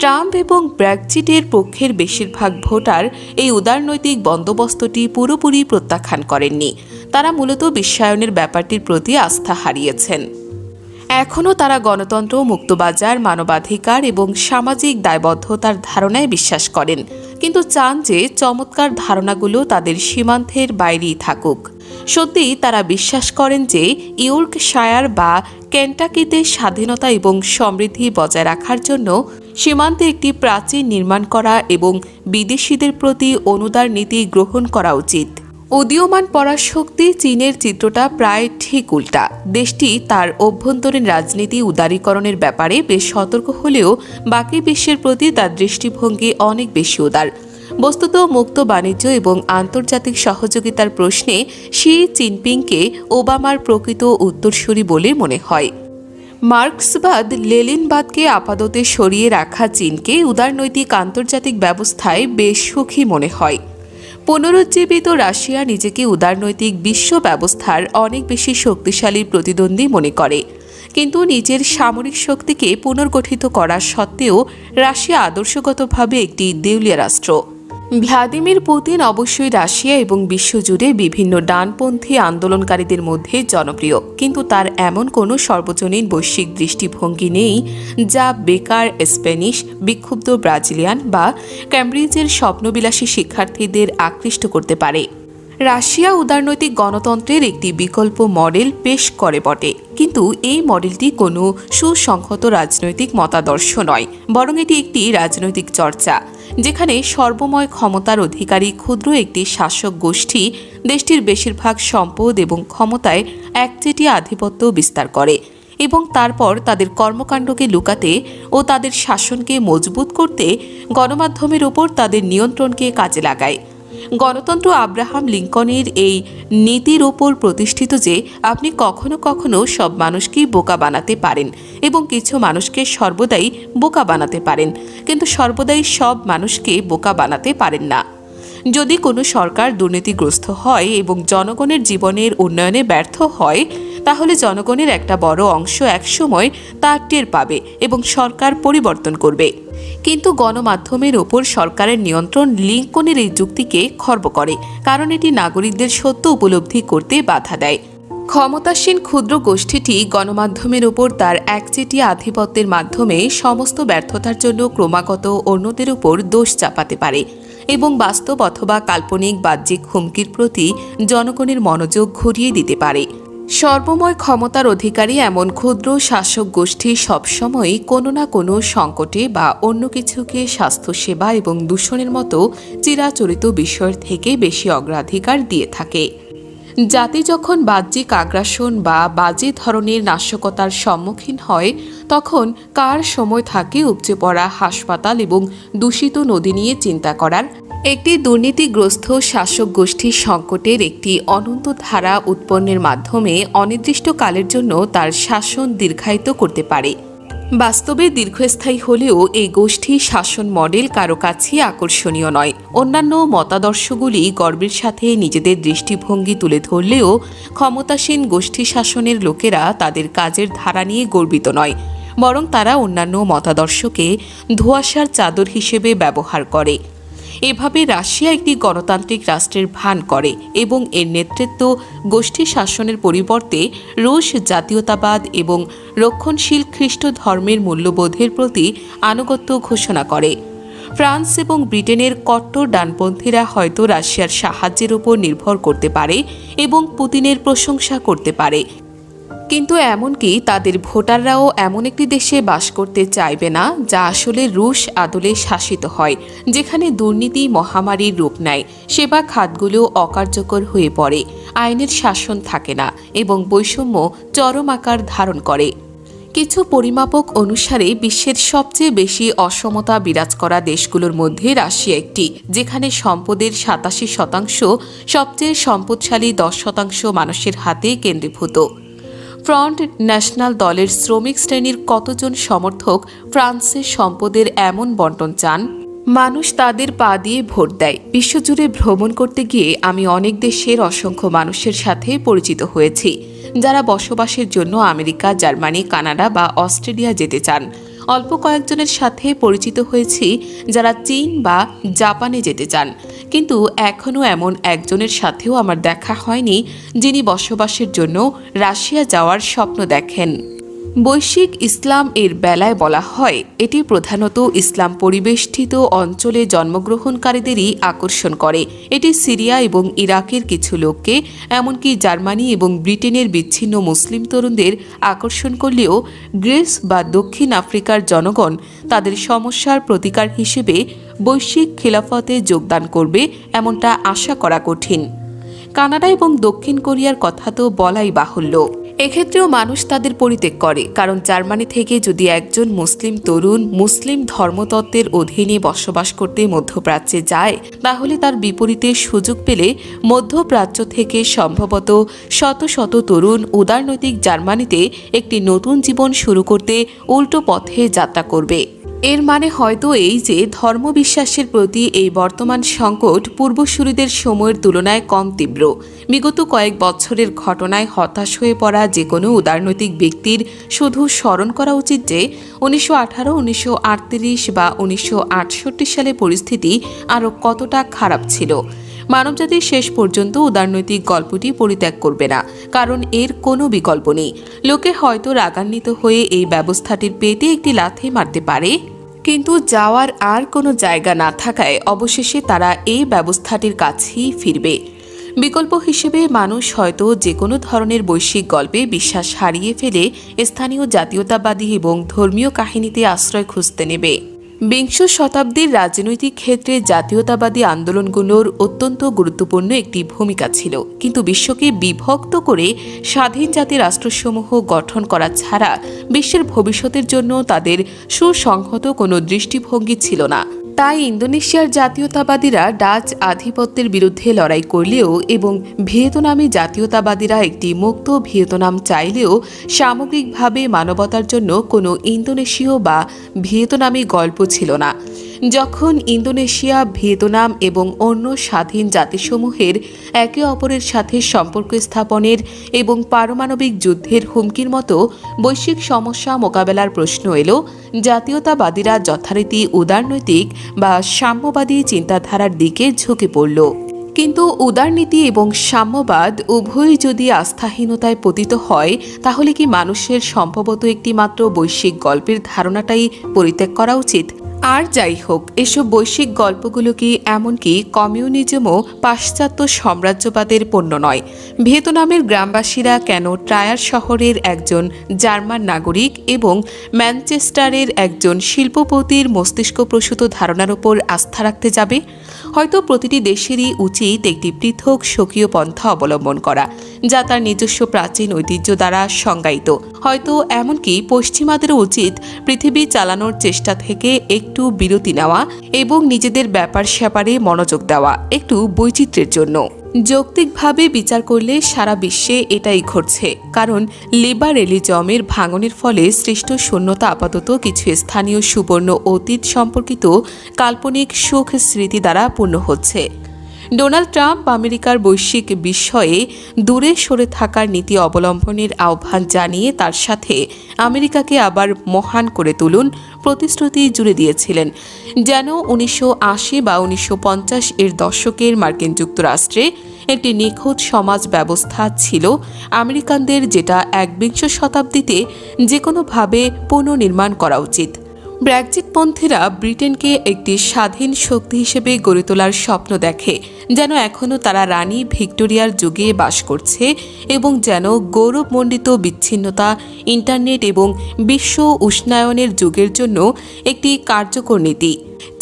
ট্রাম্প এবং ব্রেক্সিটের পক্ষের বেশিরভাগ ভোটার এই উদারনৈতিক বন্দোবস্তটি পুরোপুরি প্রত্যাখ্যান করেননি। তারা মূলত বিশ্বায়নের ব্যাপারটির প্রতি আস্থা হারিয়েছেন। এখনও তারা গণতন্ত্র, মুক্তবাজার, মানবাধিকার এবং সামাজিক দায়বদ্ধতার ধারণায় বিশ্বাস করেন, কিন্তু চান যে চমৎকার ধারণাগুলো তাদের সীমান্তের বাইরেই থাকুক। সত্যিই তারা বিশ্বাস করেন যে ইয়র্কশায়ার বা কেন্টাকিতে স্বাধীনতা এবং সমৃদ্ধি বজায় রাখার জন্য সীমান্তে একটি প্রাচীর নির্মাণ করা এবং বিদেশিদের প্রতি অনুদার নীতি গ্রহণ করা উচিত। উদীয়মান পরাশক্তি চীনের চিত্রটা প্রায় ঠিক উল্টা। দেশটি তার অভ্যন্তরীণ রাজনীতি উদারীকরণের ব্যাপারে বেশ সতর্ক হলেও বাকি বিশ্বের প্রতি তার দৃষ্টিভঙ্গি অনেক বেশি উদার। বস্তুত মুক্ত বাণিজ্য এবং আন্তর্জাতিক সহযোগিতার প্রশ্নে শি জিনপিংকে ওবামার প্রকৃত উত্তরসূরি বলে মনে হয়। মার্ক্সবাদ, লেনিনবাদকে আপাততে সরিয়ে রাখা চীনকে উদারনৈতিক আন্তর্জাতিক ব্যবস্থায় বেশ সুখী মনে হয়। পুনরুজ্জীবিত রাশিয়া নিজেকে উদারনৈতিক বিশ্ব ব্যবস্থার অনেক বেশি শক্তিশালী প্রতিদ্বন্দ্বী মনে করে, কিন্তু নিজের সামরিক শক্তিকে পুনর্গঠিত করা সত্ত্বেও রাশিয়া আদর্শগতভাবে একটি দেউলিয়া রাষ্ট্র। ভ্লাদিমির পুতিন অবশ্যই রাশিয়া এবং বিশ্বজুড়ে বিভিন্ন ডানপন্থী আন্দোলনকারীদের মধ্যে জনপ্রিয়, কিন্তু তার এমন কোনো সর্বজনীন বৈশ্বিক দৃষ্টিভঙ্গি নেই যা বেকার স্প্যানিশ, বিক্ষুব্ধ ব্রাজিলিয়ান বা ক্যামব্রিজের স্বপ্নবিলাসী শিক্ষার্থীদের আকৃষ্ট করতে পারে। রাশিয়া উদারনৈতিক গণতন্ত্রের একটি বিকল্প মডেল পেশ করে বটে, কিন্তু এই মডেলটি কোনো সুসংহত রাজনৈতিক মতাদর্শ নয়, বরং এটি একটি রাজনৈতিক চর্চা যেখানে সর্বময় ক্ষমতার অধিকারী ক্ষুদ্র একটি শাসক গোষ্ঠী দেশটির বেশিরভাগ সম্পদ এবং ক্ষমতায় একচেটিয়া আধিপত্য বিস্তার করে এবং তারপর তাদের কর্মকাণ্ডকে লুকাতে ও তাদের শাসনকে মজবুত করতে গণমাধ্যমের ওপর তাদের নিয়ন্ত্রণকে কাজে লাগায়। গণতন্ত্র আব্রাহাম লিঙ্কনের এই নীতির ওপর প্রতিষ্ঠিত যে আপনি কখনো কখনো সব মানুষকেই বোকা বানাতে পারেন এবং কিছু মানুষকে সর্বদাই বোকা বানাতে পারেন, কিন্তু সর্বদাই সব মানুষকে বোকা বানাতে পারেন না। যদি কোনো সরকার দুর্নীতিগ্রস্ত হয় এবং জনগণের জীবনের উন্নয়নে ব্যর্থ হয়, তাহলে জনগণের একটা বড় অংশ একসময় তা টের পাবে এবং সরকার পরিবর্তন করবে। কিন্তু গণমাধ্যমের ওপর সরকারের নিয়ন্ত্রণ লিঙ্কনের এই যুক্তিকে খর্ব করে, কারণ এটি নাগরিকদের সত্য উপলব্ধি করতে বাধা দেয়। ক্ষমতাসীন ক্ষুদ্র গোষ্ঠীটি গণমাধ্যমের ওপর তার একচেটিয়া আধিপত্যের মাধ্যমে সমস্ত ব্যর্থতার জন্য ক্রমাগত অন্যদের উপর দোষ চাপাতে পারে এবং বাস্তব অথবা কাল্পনিক বাহ্যিক হুমকির প্রতি জনগণের মনোযোগ ঘুরিয়ে দিতে পারে। সর্বময় ক্ষমতার অধিকারী এমন ক্ষুদ্র শাসক গোষ্ঠী সবসময়ই কোনো না কোনো সংকটে বা অন্য কিছুকে স্বাস্থ্যসেবা এবং দূষণের মতো চিরাচরিত বিষয়ের থেকে বেশি অগ্রাধিকার দিয়ে থাকে। জাতি যখন বাহ্যিক আগ্রাসন বা বাজে ধরনের নাশকতার সম্মুখীন হয়, তখন কার সময় থাকে উপচে পড়া হাসপাতাল এবং দূষিত নদী নিয়ে চিন্তা করার? একটি দুর্নীতিগ্রস্ত শাসক গোষ্ঠীর সংকটের একটি অনন্ত ধারা উৎপন্নের মাধ্যমে অনির্দিষ্টকালের জন্য তার শাসন দীর্ঘায়িত করতে পারে। বাস্তবে দীর্ঘস্থায়ী হলেও এই গোষ্ঠী শাসন মডেল কারো কাছে আকর্ষণীয় নয়। অন্যান্য মতাদর্শগুলি গর্বের সাথে নিজেদের দৃষ্টিভঙ্গি তুলে ধরলেও ক্ষমতাসীন গোষ্ঠী শাসনের লোকেরা তাদের কাজের ধারা নিয়ে গর্বিত নয়, বরং তারা অন্যান্য মতাদর্শকে ধোঁয়াশার চাদর হিসেবে ব্যবহার করে। এভাবে রাশিয়া একটি গণতান্ত্রিক রাষ্ট্রের ভান করে এবং এর নেতৃত্ব গোষ্ঠী শাসনের পরিবর্তে রুশ জাতীয়তাবাদ এবং রক্ষণশীল খ্রিস্ট ধর্মের মূল্যবোধের প্রতি আনুগত্য ঘোষণা করে। ফ্রান্স এবং ব্রিটেনের কট্টর ডানপন্থীরা হয়তো রাশিয়ার সাহায্যের উপর নির্ভর করতে পারে এবং পুতিনের প্রশংসা করতে পারে, কিন্তু এমনকি তাদের ভোটাররাও এমন একটি দেশে বাস করতে চাইবে না যা আসলে রুশ আদলে শাসিত হয়, যেখানে দুর্নীতি মহামারীর রূপ নেয়, সেবা খাতগুলো অকার্যকর হয়ে পড়ে, আইনের শাসন থাকে না এবং বৈষম্য চরম আকার ধারণ করে। কিছু পরিমাপক অনুসারে বিশ্বের সবচেয়ে বেশি অসমতা বিরাজ করা দেশগুলোর মধ্যে রাশিয়া একটি, যেখানে সম্পদের 87%, সবচেয়ে সম্পদশালী 10% মানুষের হাতে কেন্দ্রীভূত। ফ্রন্ট ন্যাশনাল দলের শ্রমিক শ্রেণীর কতজন সমর্থক ফ্রান্সের সম্পদের এমন বণ্টন চান? মানুষ তাদের পা দিয়ে ভোট দেয়। বিশ্বজুড়ে ভ্রমণ করতে গিয়ে আমি অনেক দেশের অসংখ্য মানুষের সাথে পরিচিত হয়েছি, যারা বসবাসের জন্য আমেরিকা, জার্মানি, কানাডা বা অস্ট্রেলিয়া যেতে চান। অল্প কয়েকজনের সাথে পরিচিত হয়েছি যারা চীন বা জাপানে যেতে চান, কিন্তু এখনও এমন একজনের সাথেও আমার দেখা হয়নি যিনি বসবাসের জন্য রাশিয়া যাওয়ার স্বপ্ন দেখেন। বৈশ্বিক ইসলাম এর বেলায় বলা হয় এটি প্রধানত ইসলাম পরিবেষ্টিত অঞ্চলে জন্মগ্রহণকারীদেরই আকর্ষণ করে। এটি সিরিয়া এবং ইরাকের কিছু লোককে, এমনকি জার্মানি এবং ব্রিটেনের বিচ্ছিন্ন মুসলিম তরুণদের আকর্ষণ করলেও গ্রিস বা দক্ষিণ আফ্রিকার জনগণ তাদের সমস্যার প্রতিকার হিসেবে বৈশ্বিক খিলাফতে যোগদান করবে এমনটা আশা করা কঠিন। কানাডা এবং দক্ষিণ কোরিয়ার কথা তো বলাই বাহুল্য। এক্ষেত্রেও মানুষ তাদের পরিত্যাগ করে, কারণ জার্মানি থেকে যদি একজন মুসলিম তরুণ মুসলিম ধর্মতত্ত্বের অধীনে বসবাস করতে মধ্যপ্রাচ্যে যায়, তাহলে তার বিপরীতে সুযোগ পেলে মধ্যপ্রাচ্য থেকে সম্ভবত শত শত তরুণ উদারনৈতিক জার্মানিতে একটি নতুন জীবন শুরু করতে উল্টো পথে যাত্রা করবে। এর মানে হয়তো এই যে ধর্মবিশ্বাসের প্রতি এই বর্তমান সংকট পূর্বসূরিদের সময়ের তুলনায় কম তীব্র। বিগত কয়েক বছরের ঘটনায় হতাশ হয়ে পড়া যে কোনো উদারনৈতিক ব্যক্তির শুধু স্মরণ করা উচিত যে 1918, 1938 বা 1968 সালে পরিস্থিতি আরও কতটা খারাপ ছিল। মানবজাতি শেষ পর্যন্ত উদারনৈতিক গল্পটি পরিত্যাগ করবে না, কারণ এর কোনো বিকল্প নেই। লোকে হয়তো রাগান্বিত হয়ে এই ব্যবস্থাটির পেটে একটি লাথি মারতে পারে, কিন্তু যাওয়ার আর কোনো জায়গা না থাকায় অবশেষে তারা এই ব্যবস্থাটির কাছেই ফিরবে। বিকল্প হিসেবে মানুষ হয়তো যে কোনো ধরনের বৈশ্বিক গল্পে বিশ্বাস হারিয়ে ফেলে স্থানীয় জাতীয়তাবাদী এবং ধর্মীয় কাহিনীতে আশ্রয় খুঁজতে নেবে। বিংশ শতাব্দীর রাজনৈতিক ক্ষেত্রে জাতীয়তাবাদী আন্দোলনগুলোর অত্যন্ত গুরুত্বপূর্ণ একটি ভূমিকা ছিল, কিন্তু বিশ্বকে বিভক্ত করে স্বাধীন জাতির রাষ্ট্রসমূহ গঠন করা ছাড়া বিশ্বের ভবিষ্যতের জন্য তাদের সুসংহত কোনো দৃষ্টিভঙ্গি ছিল না। তাই ইন্দোনেশিয়ার জাতীয়তাবাদীরা ডাচ আধিপত্যের বিরুদ্ধে লড়াই করলেও এবং ভিয়েতনামি জাতীয়তাবাদীরা একটি মুক্ত ভিয়েতনাম চাইলেও সামগ্রিকভাবে মানবতার জন্য কোনো ইন্দোনেশীয় বা ভিয়েতনামি গল্প ছিল না। যখন ইন্দোনেশিয়া, ভিয়েতনাম এবং অন্য স্বাধীন জাতিসমূহের একে অপরের সাথে সম্পর্ক স্থাপনের এবং পারমাণবিক যুদ্ধের হুমকির মতো বৈশ্বিক সমস্যা মোকাবেলার প্রশ্ন এলো, জাতীয়তাবাদীরা যথারীতি উদারনৈতিক বা সাম্যবাদী চিন্তাধারার দিকে ঝুঁকে পড়ল। কিন্তু উদারনীতি এবং সাম্যবাদ উভয়ই যদি আস্থাহীনতায় পতিত হয়, তাহলে কি মানুষের সম্ভবত একটি মাত্র বৈশ্বিক গল্পের ধারণাটাই পরিত্যাগ করা উচিত? আর যাই হোক, এসব বৈশ্বিক গল্পগুলো কি এমনকি কমিউনিজমও পাশ্চাত্য সাম্রাজ্যবাদের পণ্য নয়? ভিয়েতনামের গ্রামবাসীরা কেন ট্রায়ার শহরের একজন জার্মান নাগরিক এবং ম্যানচেস্টারের একজন শিল্পপতির মস্তিষ্কপ্রসূত ধারণার উপর আস্থা রাখতে যাবে? হয়তো প্রতিটি দেশেরই উচিত একটি পৃথক স্বকীয় পন্থা অবলম্বন করা, যা তার নিজস্ব প্রাচীন ঐতিহ্য দ্বারা সংজ্ঞায়িত। হয়তো এমনকি পশ্চিমাদেরও উচিত পৃথিবী চালানোর চেষ্টা থেকে একটু বিরতি নেওয়া এবং নিজেদের ব্যাপার স্যাপারে মনোযোগ দেওয়া, একটু বৈচিত্র্যের জন্য। যৌক্তিকভাবে বিচার করলে সারা বিশ্বে এটাই ঘটছে, কারণ লিবারেলিজমের ভাঙনের ফলে সৃষ্ট শূন্যতা আপাতত কিছু স্থানীয় সুবর্ণ অতীত সম্পর্কিত কাল্পনিক সুখ স্মৃতি দ্বারা পূর্ণ হচ্ছে। ডোনাল্ড ট্রাম্প আমেরিকার বৈশ্বিক বিষয়ে দূরে সরে থাকার নীতি অবলম্বনের আহ্বান জানিয়ে তার সাথে আমেরিকাকে আবার মহান করে তুলুন প্রতিশ্রুতি জুড়ে দিয়েছিলেন, যেন 1980 বা 1950 এর দশকের মার্কিন যুক্তরাষ্ট্রে একটি নিখুঁত সমাজ ব্যবস্থা ছিল আমেরিকানদের, যেটা 21শ শতাব্দীতে যে কোনোভাবে পুনর্নির্মাণ করা উচিত। ব্রেক্সিটপন্থীরা ব্রিটেনকে একটি স্বাধীন শক্তি হিসেবে গড়ে তোলার স্বপ্ন দেখে, যেন এখনও তারা রানী ভিক্টোরিয়ার যুগে বাস করছে এবং যেন গৌরবমণ্ডিত বিচ্ছিন্নতা, ইন্টারনেট এবং বিশ্ব উষ্ণায়নের যুগের জন্য একটি কার্যকর নীতি।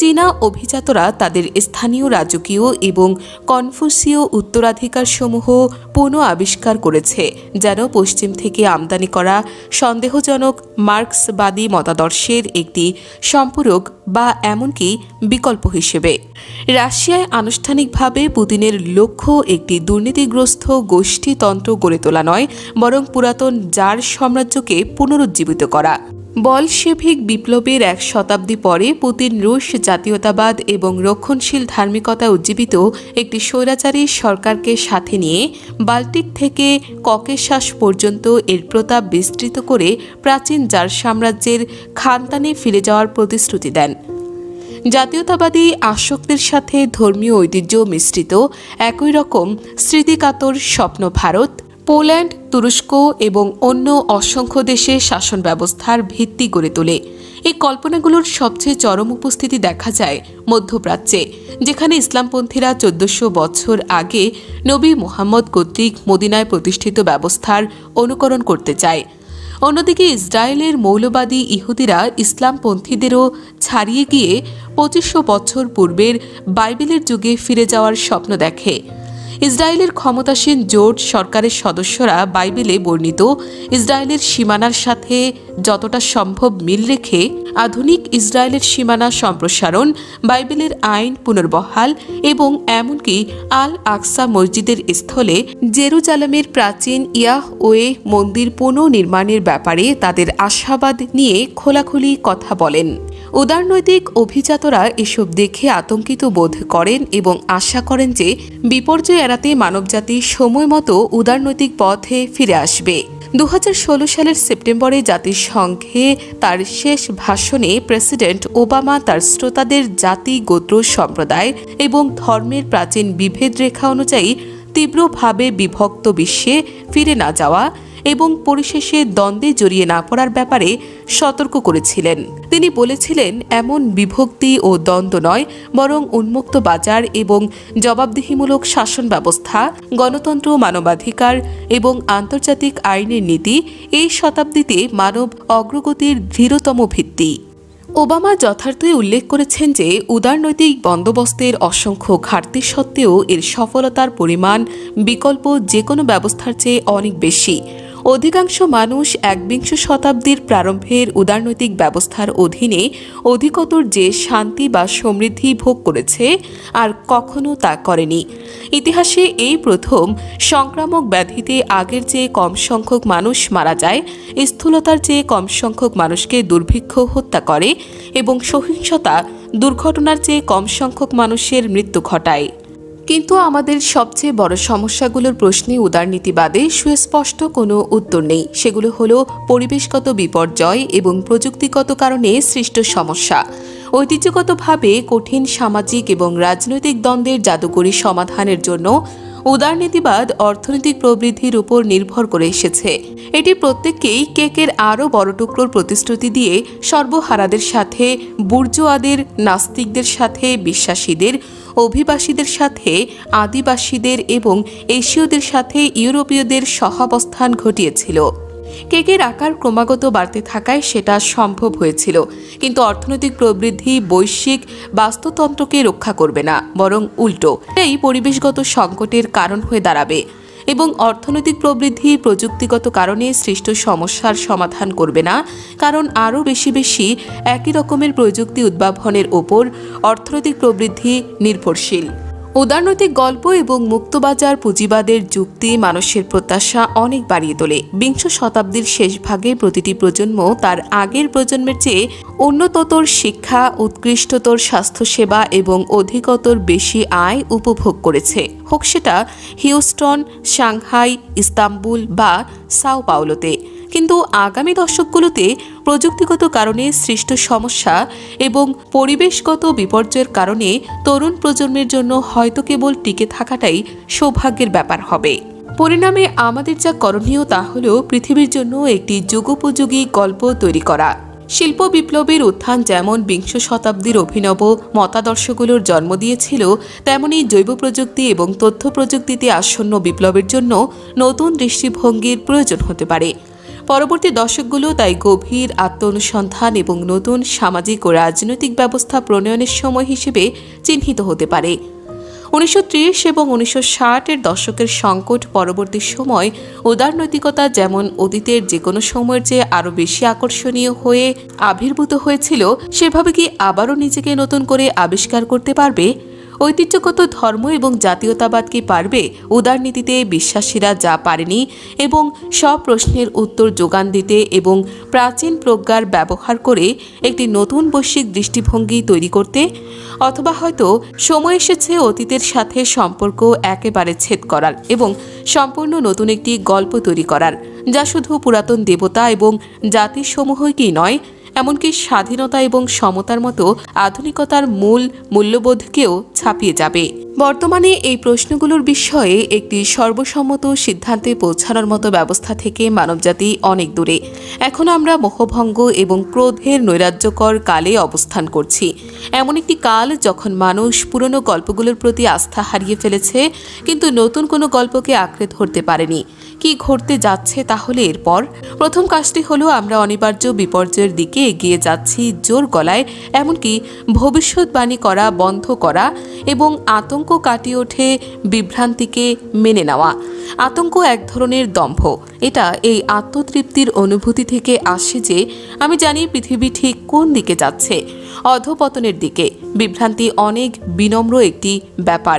চীনা অভিজাতরা তাদের স্থানীয় রাজকীয় এবং কনফুসীয় উত্তরাধিকারসমূহ পুনঃ আবিষ্কার করেছে, যেন পশ্চিম থেকে আমদানি করা সন্দেহজনক মার্ক্সবাদী মতাদর্শের একটি সম্পূরক বা এমনকি বিকল্প হিসেবে। রাশিয়ায় আনুষ্ঠানিকভাবে পুতিনের লক্ষ্য একটি দুর্নীতিগ্রস্ত গোষ্ঠীতন্ত্র গড়ে তোলা নয়, বরং পুরাতন জার সাম্রাজ্যকে পুনরুজ্জীবিত করা। বলশেভিক বিপ্লবের 1 শতাব্দী পরে পুতিন রুশ জাতীয়তাবাদ এবং রক্ষণশীল ধার্মিকতা উজ্জীবিত একটি স্বৈরাচারী সরকারকে সাথে নিয়ে বাল্টিক থেকে ককেশাস পর্যন্ত এর প্রতাপ বিস্তৃত করে প্রাচীন জার সাম্রাজ্যের খানদানে ফিরে যাওয়ার প্রতিশ্রুতি দেন। জাতীয়তাবাদী আসক্তির সাথে ধর্মীয় ঐতিহ্য মিশ্রিত একই রকম স্মৃতিকাতর স্বপ্ন ভারত, পোল্যান্ড, তুরস্ক এবং অন্য অসংখ্য দেশে শাসন ব্যবস্থার ভিত্তি গড়ে তোলে। এই কল্পনাগুলোর সবচেয়ে চরম উপস্থিতি দেখা যায় মধ্যপ্রাচ্যে, যেখানে ইসলামপন্থীরা 1400 বছর আগে নবী মুহাম্মদ কর্তৃক মদিনায় প্রতিষ্ঠিত ব্যবস্থার অনুকরণ করতে চায়। অন্যদিকে ইসরায়েলের মৌলবাদী ইহুদিরা ইসলামপন্থীদেরও ছাড়িয়ে গিয়ে 2500 বছর পূর্বের বাইবেলের যুগে ফিরে যাওয়ার স্বপ্ন দেখে। ইসরায়েলের ক্ষমতাসীন জোট সরকারের সদস্যরা বাইবেলে বর্ণিত ইসরায়েলের সীমানার সাথে যতটা সম্ভব মিল রেখে আধুনিক ইসরায়েলের সীমানা সম্প্রসারণ, বাইবেলের আইন পুনর্বহাল এবং এমনকি আল আকসা মসজিদের স্থলে জেরুজালেমের প্রাচীন ইয়াহওয়ে মন্দির পুনর্নির্মাণের ব্যাপারে তাদের আশাবাদ নিয়ে খোলাখুলি কথা বলেন। উদারনৈতিক অভিজাতরা এসব দেখে আতঙ্কিত বোধ করেন এবং আশা করেন যে বিপর্যয় এড়াতে মানবজাতি সময় মতো উদারনৈতিক পথে ফিরে আসবে। 2016 সালের সেপ্টেম্বরে জাতিসংঘে তার শেষ ভাষণে প্রেসিডেন্ট ওবামা তার শ্রোতাদের জাতি, গোত্র, সম্প্রদায় এবং ধর্মের প্রাচীন বিভেদ রেখা অনুযায়ী তীব্রভাবে বিভক্ত বিশ্বে ফিরে না যাওয়া এবং পরিশেষে দ্বন্দ্বে জড়িয়ে না পড়ার ব্যাপারে সতর্ক করেছিলেন। তিনি বলেছিলেন, এমন বিভক্তি ও দ্বন্দ্ব নয়, বরং উন্মুক্ত বাজার এবং জবাবদিহিমূলক শাসন ব্যবস্থা, গণতন্ত্র, মানবাধিকার এবং আন্তর্জাতিক আইনের নীতি এই শতাব্দীতে মানব অগ্রগতির দৃঢ়তম ভিত্তি। ওবামা যথার্থই উল্লেখ করেছেন যে উদারনৈতিক বন্দোবস্তের অসংখ্য ঘাটতি সত্ত্বেও এর সফলতার পরিমাণ বিকল্প যে কোনো ব্যবস্থার চেয়ে অনেক বেশি। অধিকাংশ মানুষ 21 শতাব্দীর প্রারম্ভের উদারনৈতিক ব্যবস্থার অধীনে অধিকতর যে শান্তি বা সমৃদ্ধি ভোগ করেছে আর কখনো তা করেনি। ইতিহাসে এই প্রথম সংক্রামক ব্যাধিতে আগের চেয়ে কম সংখ্যক মানুষ মারা যায়, স্থূলতার চেয়ে কম সংখ্যক মানুষকে দুর্ভিক্ষ হত্যা করে এবং সহিংসতা দুর্ঘটনার চেয়ে কম সংখ্যক মানুষের মৃত্যু ঘটায়। কিন্তু আমাদের সবচেয়ে বড় সমস্যাগুলোর প্রশ্নে উদারনীতিবাদে সুস্পষ্ট কোনো উত্তর নেই। সেগুলো হলো পরিবেশগত বিপর্যয় এবং প্রযুক্তিগত কারণে সৃষ্ট সমস্যা। ঐতিহ্যগতভাবে কঠিন সামাজিক এবং রাজনৈতিক দ্বন্দ্বের জাদুকরী সমাধানের জন্য উদারনীতিবাদ অর্থনৈতিক প্রবৃদ্ধির উপর নির্ভর করে এসেছে। এটি প্রত্যেককেই কেকের আরও বড় টুকরোর প্রতিশ্রুতি দিয়ে সর্বহারাদের সাথে, বুর্জোয়াদের, নাস্তিকদের সাথে, বিশ্বাসীদের, অভিবাসীদের সাথে, আদিবাসীদের এবং এশীয়দের সাথে ইউরোপীয়দের সহাবস্থান ঘটিয়েছিল। কেকের আকার ক্রমাগত বাড়তে থাকায় সেটা সম্ভব হয়েছিল, কিন্তু অর্থনৈতিক প্রবৃদ্ধি বৈশ্বিক বাস্তুতন্ত্রকে রক্ষা করবে না, বরং উল্টো এই পরিবেশগত সংকটের কারণ হয়ে দাঁড়াবে। এবং অর্থনৈতিক প্রবৃদ্ধি প্রযুক্তিগত কারণে সৃষ্ট সমস্যার সমাধান করবে না, কারণ আরও বেশি একই রকমের প্রযুক্তি উদ্ভাবনের ওপর অর্থনৈতিক প্রবৃদ্ধি নির্ভরশীল। উদারনৈতিক গল্প এবং মুক্তবাজার পুঁজিবাদের যুক্তি মানুষের প্রত্যাশা অনেক বাড়িয়ে তোলে। 20 শতাব্দীর শেষ ভাগে প্রতিটি প্রজন্ম তার আগের প্রজন্মের চেয়ে উন্নততর শিক্ষা, উৎকৃষ্টতর স্বাস্থ্যসেবা এবং অধিকতর বেশি আয় উপভোগ করেছে, হোক সেটা হিউস্টন, সাংহাই, ইস্তাম্বুল বা সাও পাওলোতে। কিন্তু আগামী দশকগুলোতে প্রযুক্তিগত কারণে সৃষ্ট সমস্যা এবং পরিবেশগত বিপর্যয়ের কারণে তরুণ প্রজন্মের জন্য হয়তো কেবল টিকে থাকাটাই সৌভাগ্যের ব্যাপার হবে। পরিণামে আমাদের যা করণীয় তা হল পৃথিবীর জন্য একটি যুগোপযোগী গল্প তৈরি করা। শিল্প বিপ্লবের উত্থান যেমন 20 শতাব্দীর অভিনব মতাদর্শগুলোর জন্ম দিয়েছিল, তেমনি জৈব প্রযুক্তি এবং তথ্য প্রযুক্তিতে আসন্ন বিপ্লবের জন্য নতুন দৃষ্টিভঙ্গির প্রয়োজন হতে পারে। পরবর্তী দশকগুলো তাই গভীর আত্ম-অনুসন্ধান এবং নতুন সামাজিক ও রাজনৈতিক ব্যবস্থা প্রণয়নের সময় হিসেবে চিহ্নিত হতে পারে। 1930 এবং 1960-এর দশকের সংকট পরবর্তী সময় উদারনৈতিকতা যেমন অতীতের যে কোনো সময়ের চেয়ে আরও বেশি আকর্ষণীয় হয়ে আবির্ভূত হয়েছিল, সেভাবে কি আবারও নিজেকে নতুন করে আবিষ্কার করতে পারবে? ঐতিহ্যগত ধর্ম এবং জাতীয়তাবাদ কি পারবে উদারনীতিতে বিশ্বাসীরা যা পারেনি এবং সব প্রশ্নের উত্তর যোগান দিতে এবং প্রাচীন প্রজ্ঞার ব্যবহার করে একটি নতুন বৈশ্বিক দৃষ্টিভঙ্গি তৈরি করতে? অথবা হয়তো সময় এসেছে অতীতের সাথে সম্পর্ক একেবারে ছেদ করার এবং সম্পূর্ণ নতুন একটি গল্প তৈরি করার, যা শুধু পুরাতন দেবতা এবং জাতিসমূহই নয়, এমনকি স্বাধীনতা এবং সমতার মতো আধুনিকতার মূল মূল্যবোধকেও ছাপিয়ে যাবে। বর্তমানে এই প্রশ্নগুলোর বিষয়ে একটি সর্বসম্মত সিদ্ধান্তে পৌঁছানোর মতো ব্যবস্থা থেকে মানবজাতি অনেক দূরে। এখন আমরা মোহভঙ্গ এবং ক্রোধের নৈরাজ্যকর কালে অবস্থান করছি, এমন একটি কাল যখন মানুষ পুরনো গল্পগুলোর প্রতি আস্থা হারিয়ে ফেলেছে, কিন্তু নতুন কোনো গল্পকে আঁকড়ে ধরতে পারেনি। কি ঘটতে যাচ্ছে তাহলে এরপর? প্রথম কাজটি হলো আমরা অনিবার্য বিপর্যয়ের দিকে এগিয়ে যাচ্ছি জোর গলায়, এমনকি ভবিষ্যৎবাণী করা বন্ধ করা এবং আতঙ্ক কাটিয়ে ওঠে বিভ্রান্তিকে মেনে নেওয়া। আতঙ্ক এক ধরনের দম্ভ। এটা এই আত্মতৃপ্তির অনুভূতি থেকে আসে যে আমি জানি পৃথিবী ঠিক কোন দিকে যাচ্ছে, অধঃপতনের দিকে। বিভ্রান্তি অনেক বিনম্র একটি ব্যাপার,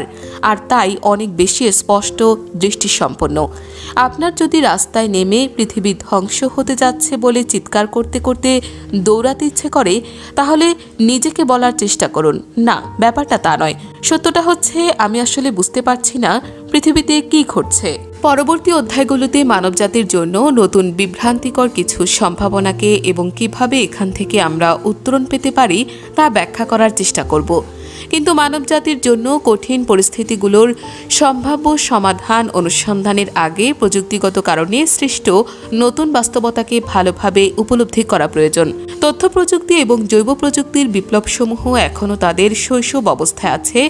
আর তাই অনেক বেশি স্পষ্ট দৃষ্টিসম্পন্ন। আপনার যদি রাস্তায় নেমে পৃথিবী ধ্বংস হতে যাচ্ছে বলে চিৎকার করতে করতে দৌড়াতে ইচ্ছে করে, তাহলে নিজেকে বলার চেষ্টা করুন, না, ব্যাপারটা তা নয়। সত্যটা হচ্ছে আমি আসলে বুঝতে পারছি না পৃথিবীতে কি ঘটছে। পরবর্তী অধ্যায়গুলোতে মানবজাতির জন্য নতুন বিভ্রান্তিকর কিছু সম্ভাবনাকে এবং কিভাবে এখান থেকে আমরা উত্তরণ পেতে পারি তা ব্যাখ্যা করার চেষ্টা করব। কিন্তু মানবজাতির জন্য কঠিন পরিস্থিতিগুলোর সম্ভাব্য সমাধান অনুসন্ধানের আগে প্রযুক্তিগত কারণে সৃষ্ট নতুন বাস্তবতাকে ভালোভাবে উপলব্ধি করা প্রয়োজন। তথ্য প্রযুক্তি এবং জৈব প্রযুক্তির বিপ্লবসমূহ এখনও তাদের শৈশব অবস্থায় আছে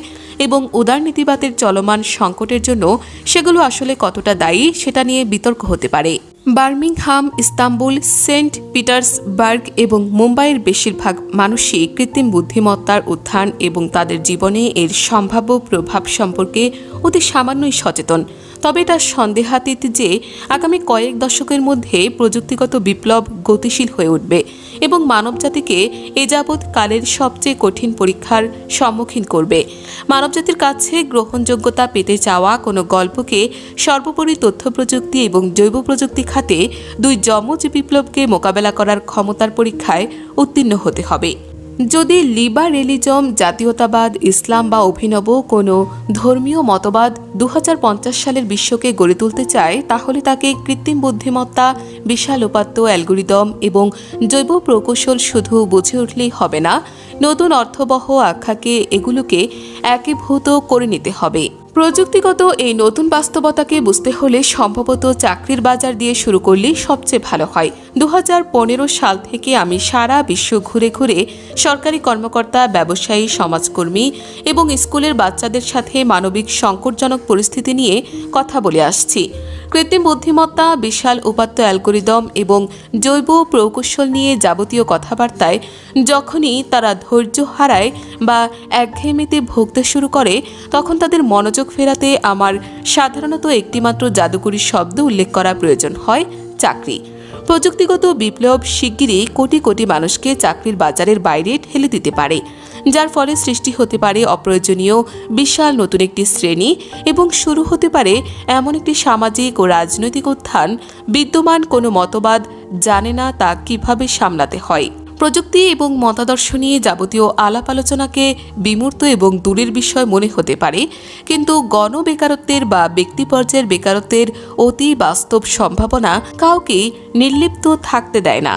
এবং উদারনীতিবাদের চলমান সংকটের জন্য সেগুলো আসলে কতটা দায়ী সেটা নিয়ে বিতর্ক হতে পারে। বার্মিংহাম, ইস্তাম্বুল, সেন্ট পিটার্সবার্গ এবং মুম্বাইয়ের বেশিরভাগ মানুষই কৃত্রিম বুদ্ধিমত্তার উত্থান এবং তাদের জীবনে এর সম্ভাব্য প্রভাব সম্পর্কে অতি সামান্যই সচেতন। তবে এটা সন্দেহাতীত যে আগামী কয়েক দশকের মধ্যে প্রযুক্তিগত বিপ্লব গতিশীল হয়ে উঠবে এবং মানবজাতিকে এ যাবৎ কালের সবচেয়ে কঠিন পরীক্ষার সম্মুখীন করবে। মানবজাতির কাছে গ্রহণযোগ্যতা পেতে চাওয়া কোনো গল্পকে সর্বোপরি তথ্য প্রযুক্তি এবং জৈব প্রযুক্তি খাতে দুই যমজ বিপ্লবকে মোকাবেলা করার ক্ষমতার পরীক্ষায় উত্তীর্ণ হতে হবে। যদি লিবারেলিজম, জাতীয়তাবাদ, ইসলাম বা অভিনব কোনো ধর্মীয় মতবাদ 2050 সালের বিশ্বকে গড়ে তুলতে চায়, তাহলে তাকে কৃত্রিম বুদ্ধিমত্তা, বিশাল উপাত্ত, অ্যালগরিদম এবং জৈব প্রকৌশল শুধু বুঝে উঠলেই হবে না, নতুন অর্থবহ আখ্যাকে এগুলোকে একীভূত করে নিতে হবে। প্রযুক্তিগত এই নতুন বাস্তবতাকে বুঝতে হলে সম্ভবত চাকরির বাজার দিয়ে শুরু করলেই সবচেয়ে ভালো হয়। 2015 সাল থেকে আমি সারা বিশ্ব ঘুরে ঘুরে সরকারি কর্মকর্তা, ব্যবসায়ী, সমাজকর্মী এবং স্কুলের বাচ্চাদের সাথে মানবিক সংকটজনক পরিস্থিতি নিয়ে কথা বলে আসছি। কৃত্রিম বুদ্ধিমত্তা, বিশাল উপাত্ত, অ্যালগরিদম এবং জৈব প্রকৌশল নিয়ে যাবতীয় কথাবার্তায় যখনই তারা ধৈর্য হারায় বা একঘেয়েমিতে ভুগতে শুরু করে, তখন তাদের মনোযোগ ফেরাতে আমার সাধারণত একটিমাত্র জাদুকরী শব্দ উল্লেখ করা প্রয়োজন হয়: চাকরি। প্রযুক্তিগত বিপ্লব শিগগিরই কোটি কোটি মানুষকে চাকরির বাজারের বাইরে ঠেলে দিতে পারে, যার ফলে সৃষ্টি হতে পারে অপ্রয়োজনীয় বিশাল নতুন একটি শ্রেণী এবং শুরু হতে পারে এমন একটি সামাজিক ও রাজনৈতিক উত্থান বিদ্যমান কোনো মতবাদ জানে না তা কিভাবে সামলাতে হয়। প্রযুক্তি এবং মতাদর্শ নিয়ে যাবতীয় আলাপ আলোচনাকে বিমূর্ত এবং দূরের বিষয় মনে হতে পারে, কিন্তু গণবেকারত্বের বা ব্যক্তি পর্যায়ের বেকারত্বের অতি বাস্তব সম্ভাবনা কাউকে নির্লিপ্ত থাকতে দেয় না।